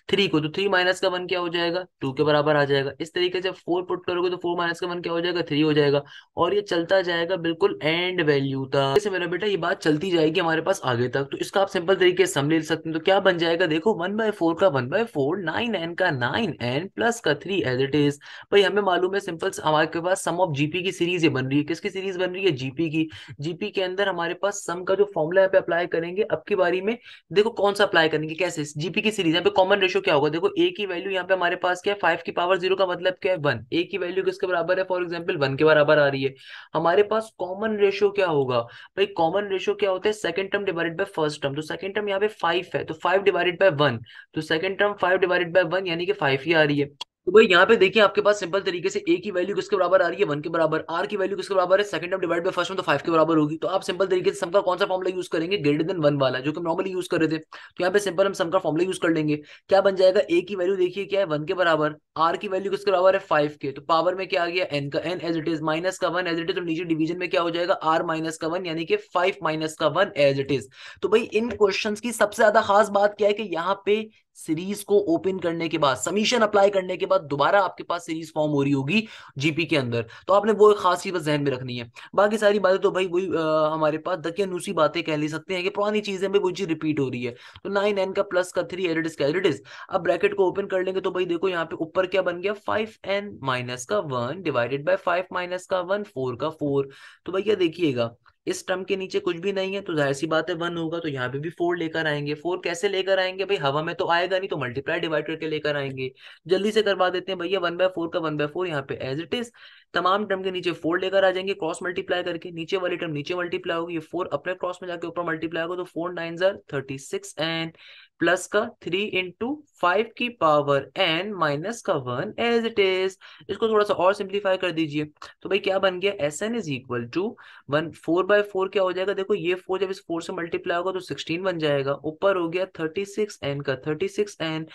3 को, तो 3 - का 1 क्या हो हो जाएगा, 2 के बराबर आ जाएगा। इस तरीके से 4 पुट करोगे तो 4 माइनस का 1 क्या हो जाएगा, 3 हो जाएगा। और ये चलता जाएगा बिल्कुल एंड वैल्यू तक। जैसे मेरा बेटा ये बात चलती जाएगी हमारे पास आगे तक, तो इसका आप सिंपल तरीके से सम ले सकते हैं। तो क्या बन जाएगा, देखो 1/4 का 1/4, 9n का 9n प्लस का 3 एज इट इज। भाई हमें मालूम है सिंपल, हमारे पास सम ऑफ जीपी की सीरीज ये बन रही है। किसकी सीरीज बन रही है, जीपी की। जीपी के अंदर हमारे पास सम का जो फॉर्मूला यहाँ पे अप्लाई करेंगे अब की बारी में। देखो कौन सा अप्लाई करेंगे, कैसे, जीपी की सीरीज। यहाँ पे कॉमन रेशियो क्या होगा, देखो ए की वैल्यू यहाँ पे हमारे पास क्या है, 5 की पावर 0 का मतलब क्या है, 1। ए की वैल्यू किसके बराबर है, फॉर एग्जाम्पल 1 के बराबर आ रही है। हमारे पास कॉमन रेशियो क्या होगा, भाई कॉमन रेशियो क्या होता है, second term divided by first term. तो सेकंड टर्म यहाँ पे 5 है, तो 5 डिवाइडेड बाय 1। तो सेकंड टर्म 5 डिवाइडेड बाय 1 यानी कि 5 ही आ रही है। तो भाई यहाँ पे देखिए आपके पास सिंपल तरीके से ए की वैल्यू किसके बराबर आ रही है, 1 के बराबर। आर की वैल्यू किसके बराबर है, second term divide by first term, तो 5 के बराबर होगी। तो आप सिंपल तरीके से सम का कौन सा फॉर्मुला यूज करेंगे, ग्रेटर देन 1 वाला, जो कि नॉर्मली यूज कर रहे थे। तो यहाँ पे सिंपल हम सम का फॉर्मुला यूज कर लेंगे। क्या बन जाएगा, ए की वैल्यू देखिए क्या है, 1 के बराबर। आर की वैल्यू किसके बराबर है, 5 के। तो पावर में क्या आ गया, एन का n as it is, minus का 1 एज इट इज। तो नीचे डिवीजन में क्या हो जाएगा, आर माइनस का 1 यानी कि 5 माइनस का 1 एज इट इज। तो भाई इन क्वेश्चंस की सबसे ज्यादा खास बात क्या है कि यहाँ पे सीरीज को ओपन करने के बाद, समीशन अप्लाई करने के बाद दोबारा आपके पास सीरीज फॉर्म हो रही होगी जीपी के अंदर। तो आपने वो एक खास चीज बस ध्यान में रखनी है। बाकी सारी बातें तो भाई वही हमारे पास दकियानूसी बातें कह ले सकते हैं कि पुरानी चीजें भी वही चीज रिपीट हो रही है। तो 9n का प्लस का 3 एडिट इज। अब ब्रैकेट को ओपन कर लेंगे तो भाई देखो यहाँ पे ऊपर क्या बन गया, 5n माइनस का 1 डिवाइडेड बाय 5 माइनस का 1, 4 का 4। तो भैया देखिएगा इस टर्म के नीचे कुछ भी नहीं है, तो जाहिर सी बात है 1 होगा, तो यहाँ पे भी 4 लेकर आएंगे। 4 कैसे लेकर आएंगे भाई, हवा में तो आएगा नहीं, तो मल्टीप्लाई डिवाइड करके लेकर आएंगे। जल्दी से करवा देते हैं भैया, 1/4 का 1/4 यहाँ पे एज इट इज। तमाम टर्म के नीचे 4 लेकर आ जाएंगे, क्रॉस मल्टीप्लाई करके। नीचे वाली टर्म नीचे मल्टीप्लाई होगी, ये 4 अपने क्रॉस में जाके ऊपर मल्टीप्लाई होगा, तो 4 9 36 एंड प्लस का 3 इंटू 5 की पावर n माइनस का 1 एज इट इज। इसको थोड़ा सा और सिंप्लीफाई कर दीजिए। तो भाई क्या बन गया, S n is equal to 4/4 क्या हो जाएगा, देखो ये 4 जब इस 4 से मल्टीप्लाई होगा तो 16 बन जाएगा। ऊपर हो गया 36n का 36n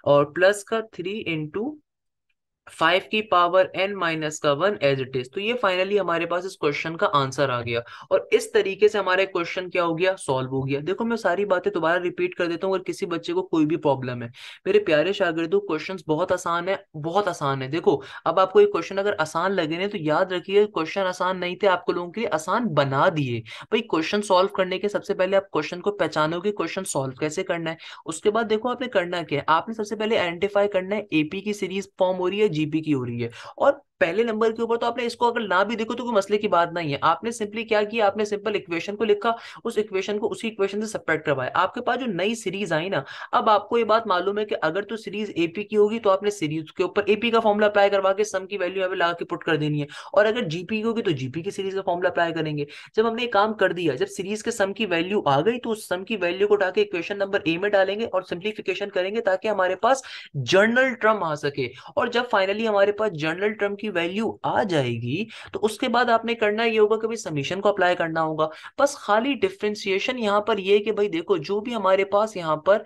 और प्लस का 3 इंटू 5 की पावर n माइनस का 1 एज इट इज। तो ये फाइनली हमारे पास इस क्वेश्चन का आंसर आ गया। और इस तरीके से हमारा क्वेश्चन क्या हो गया, सॉल्व हो गया। देखो मैं सारी बातें दोबारा रिपीट कर देता हूँ, अगर किसी बच्चे को कोई भी प्रॉब्लम है। मेरे प्यारे शागिर्दों क्वेश्चंस बहुत आसान है, बहुत आसान है। देखो अब आपको ये क्वेश्चन अगर आसान लगे ना, तो याद रखिए क्वेश्चन आसान नहीं थे, आपको लोगों के लिए आसान बना दिए। भाई क्वेश्चन सॉल्व करने के सबसे पहले आप क्वेश्चन को पहचानोगे, क्वेश्चन सॉल्व कैसे करना है। उसके बाद देखो आपने करना क्या है, आपने सबसे पहले आइडेंटिफाई करना है एपी की सीरीज फॉर्म हो रही है, जीपी की हो रही है। और पहले नंबर के ऊपर तो आपने इसको अगर ना भी देखो तो कोई मसले की बात नहीं है। आपने सिंपली क्या किया, आपने सिंपल इक्वेशन को लिखा, उस इक्वेशन को उसी इक्वेशन से सबट्रैक्ट करवाया, आपके पास जो नई सीरीज आई ना। अब आपको ये बात मालूम है कि अगर तो सीरीज एपी की होगी तो आपने सीरीज के ऊपर एपी का फॉर्मूला अप्लाई करवा के सम की वैल्यू यहाँ पे लगा के पुट कर देनी है। और अगर जीपी की होगी तो जीपी की सीरीज का फॉर्मूला अप्लाई करेंगे। जब हमने ये काम कर दिया, जब सीरीज के सम की वैल्यू आ गई, तो उस सम की वैल्यू को उठा के इक्वेशन नंबर ए में डालेंगे और सिंप्लीफिकेशन करेंगे ताकि हमारे पास जर्नल टर्म आ सके। और जब फाइनली हमारे पास जर्नल टर्म की वैल्यू आ जाएगी, तो उसके बाद आपने करना ये होगा कि भाई समीशन को अप्लाई करना होगा। बस खाली डिफरेंशिएशन यहाँ पर ये कि भाई देखो जो भी हमारे पास यहाँ पर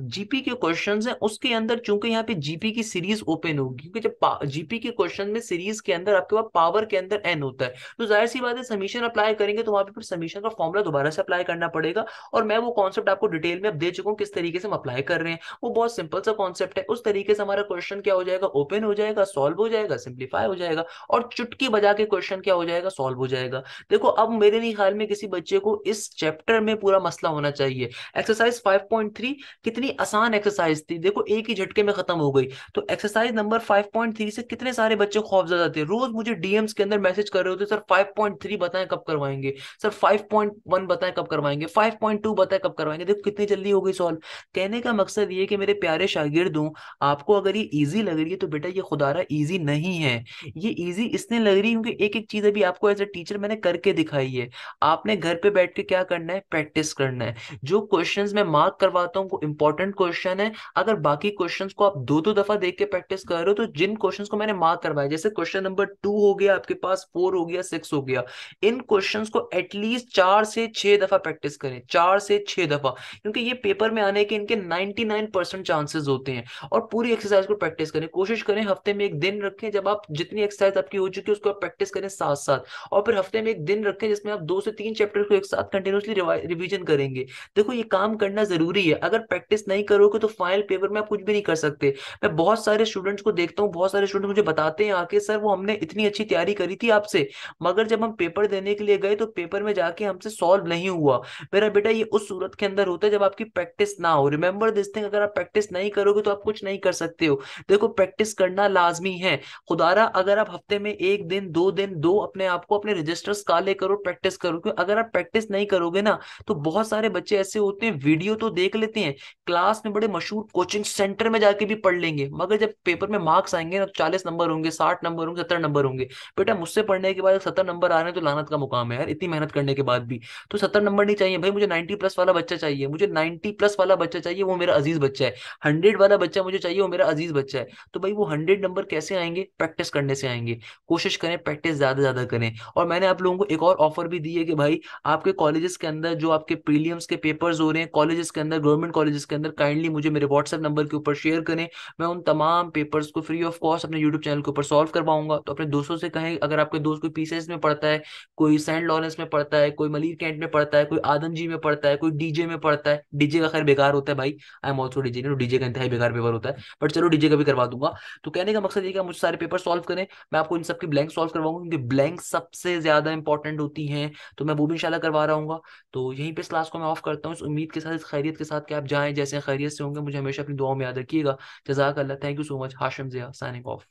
जीपी के क्वेश्चंस हैं, उसके अंदर चूंकि यहाँ पे जीपी की सीरीज ओपन होगी, क्योंकि जब जीपी के क्वेश्चन में सीरीज के अंदर आपके पास पावर के अंदर एन होता है, तो जाहिर सी बात है समीशन अप्लाई करेंगे तो वहां पे फिर समीशन का फॉर्मूला दोबारा से अप्लाई करना पड़ेगा। और मैं वो कॉन्सेप्ट आपको डिटेल में अब दे चुका हूँ, किस तरीके से हम अप्लाई कर रहे हैं। वो बहुत सिंपल सा कॉन्सेप्ट है। उस तरीके से हमारा क्वेश्चन क्या हो जाएगा, ओपन हो जाएगा, सॉल्व हो जाएगा, सिंप्लीफाई हो जाएगा, और चुटकी बजा के क्वेश्चन क्या हो जाएगा, सॉल्व हो जाएगा। देखो अब मेरे नहीं ख्याल में किसी बच्चे को इस चैप्टर में पूरा मसला होना चाहिए। एक्सरसाइज 5.3 कितनी आसान एक्सरसाइज थी, देखो एक ही झटके में खत्म हो गई। तो एक्सरसाइज नंबर 5.3 से कितने सारे बच्चे खौफजदा थे, रोज मुझे डीएम्स के अंदर मैसेज कर रहे होते, सर 5.3 बताएं कब करवाएंगे, सर 5.1 बताएं कब करवाएंगे, 5.2 बताएं कब करवाएंगे। देखो कितनी जल्दी हो गई सॉल्व। कहने का मकसद ये कि मेरे प्यारे शागिर्दों, आपको अगर ये इजी लग रही है तो बेटा ये खुदारा इजी नहीं है। ये इजी इसने लग रही है क्योंकि एक एक चीज अभी आपको एज ए टीचर मैंने करके दिखाई है। आपने घर पे बैठ के क्या करना है, प्रैक्टिस करना है। जो क्वेश्चंस मैं मार्क करवाता हूँ वो इंपॉर्टेंट क्वेश्चन है। अगर बाकी क्वेश्चंस को आप दो दो दफा देख के प्रैक्टिस कर रहे हो, तो जिन क्वेश्चंस को मैंने मार्क करवाया, जैसे क्वेश्चन नंबर 2 हो गया आपके पास, 4 हो गया, 6 हो गया, इन क्वेश्चंस को एटलीस्ट 4 से 6 दफा प्रैक्टिस करें, 4 से 6 दफा, क्योंकि ये पेपर में आने के इनके 99% चांसेस होते हैं। और पूरी एक्सरसाइज को प्रैक्टिस करें, कोशिश करें हफ्ते में एक एक दिन रखें जब आप जितनी एक्सरसाइज आपकी हो चुकी है उसको आप प्रैक्टिस करें साथ साथ, और फिर हफ्ते में एक दिन रखें जिसमें आप 2 से 3 चैप्टर को एक साथ कंटिन्यूसली रिवीजन करेंगे। देखो ये काम करना जरूरी है, अगर प्रैक्टिस नहीं करोगे तो फाइनल पेपर में आप कुछ भी नहीं कर सकते। मैं बहुत सारे स्टूडेंट्स को देखता हूँ, बहुत सारे स्टूडेंट मुझे बताते हैं आके, सर वो हमने इतनी अच्छी तैयारी करी थी आपसे, मगर जब हम पेपर देने के लिए गए तो पेपर में जाके हमसे सॉल्व नहीं हुआ। मेरा बेटा ये उस सूरत के अंदर होता है जब आपकी प्रैक्टिस ना हो। रिमेंबर दिस थिंग, अगर आप प्रैक्टिस नहीं करोगे तो आप कुछ नहीं कर सकते हो। देखो प्रैक्टिस करना लाजमी है। खुदारा अगर आप हफ्ते में एक दिन 2 दिन दो अपने आप को, अपने रजिस्टर्स काले करो, प्रैक्टिस करो, क्योंकि अगर आप प्रैक्टिस नहीं करोगे ना तो बहुत सारे बच्चे ऐसे होते हैं वीडियो तो देख लेते हैं, क्लास में बड़े मशहूर कोचिंग सेंटर में जाके भी पढ़ लेंगे, मगर जब पेपर में मार्क्स आएंगे ना तो 40 नंबर होंगे, 60 नंबर होंगे, 70 नंबर होंगे। बेटा मुझसे पढ़ने के बाद 70 नंबर आ रहे हैं तो लानत का मुकाम है यार, इतनी मेहनत करने के बाद भी। तो 70 नंबर नहीं चाहिए भाई, मुझे 90+ वाला बच्चा चाहिए, मुझे 90+ वाला बच्चा चाहिए, वो मेरा अजीज बच्चा है। 100 वाला बच्चा मुझे चाहिए, वो मेरा अजीज बच्चा है। तो भाई वो 100 नंबर कैसे आएंगे? प्रैक्टिस करने से आएंगे। कोशिश करें प्रैक्टिस ज्यादा ज्यादा करें। और मैंने आप लोगों को एक और ऑफर भी दी है कि भाई आपके कॉलेजेस के अंदर जो आपके प्रीलियम्स के पेपर्स हो रहे हैं कॉलेजेस के अंदर, गवर्नमेंट कॉलेजेस के अंदर, काइंडली मुझे मेरे व्हाट्सएप नंबर के ऊपर शेयर करें। मैं उन तमाम पेपर्स को फ्री ऑफ कॉस्ट अपने यूट्यूब चैनल के ऊपर सॉल्व करवाऊंगा। तो अपने दोस्तों से कहें, अगर आपके दोस्त कोई पीसीएस में पढ़ता है, कोई सेंट लॉरेंस में पढ़ता है, कोई मलिर कैंट में पढ़ता है, कोई आदम जी में पढ़ता है, कोई डीजे में पढ़ता है, डीजे का खैर बेकार होता है भाई, I am also DJ, DJ का इंतहाई बेकार पेपर होता है, बट चलो डीजे का भी करवा दूंगा। तो कहने का मकसद ये कि आप मुझे सारे पेपर सॉल्व करें, मैं आपको इन सबकी ब्लैंक सॉल्व करवाऊंगा, क्योंकि ब्लैंक सबसे ज्यादा इंपॉर्टेंट होती हैं। तो मैं वो भी इंशाल्लाह करवा रहा हूँ। तो यहीं पे इस क्लास को मैं ऑफ करता हूँ, इस उम्मीद के साथ, इस खैरियत के साथ कि आप जाएं जैसे खैरियत से होंगे, मुझे हमेशा अपनी दुआओं में याद रखिएगा। जज़ाक अल्लाह, thank you so much. Hashim Zia signing of.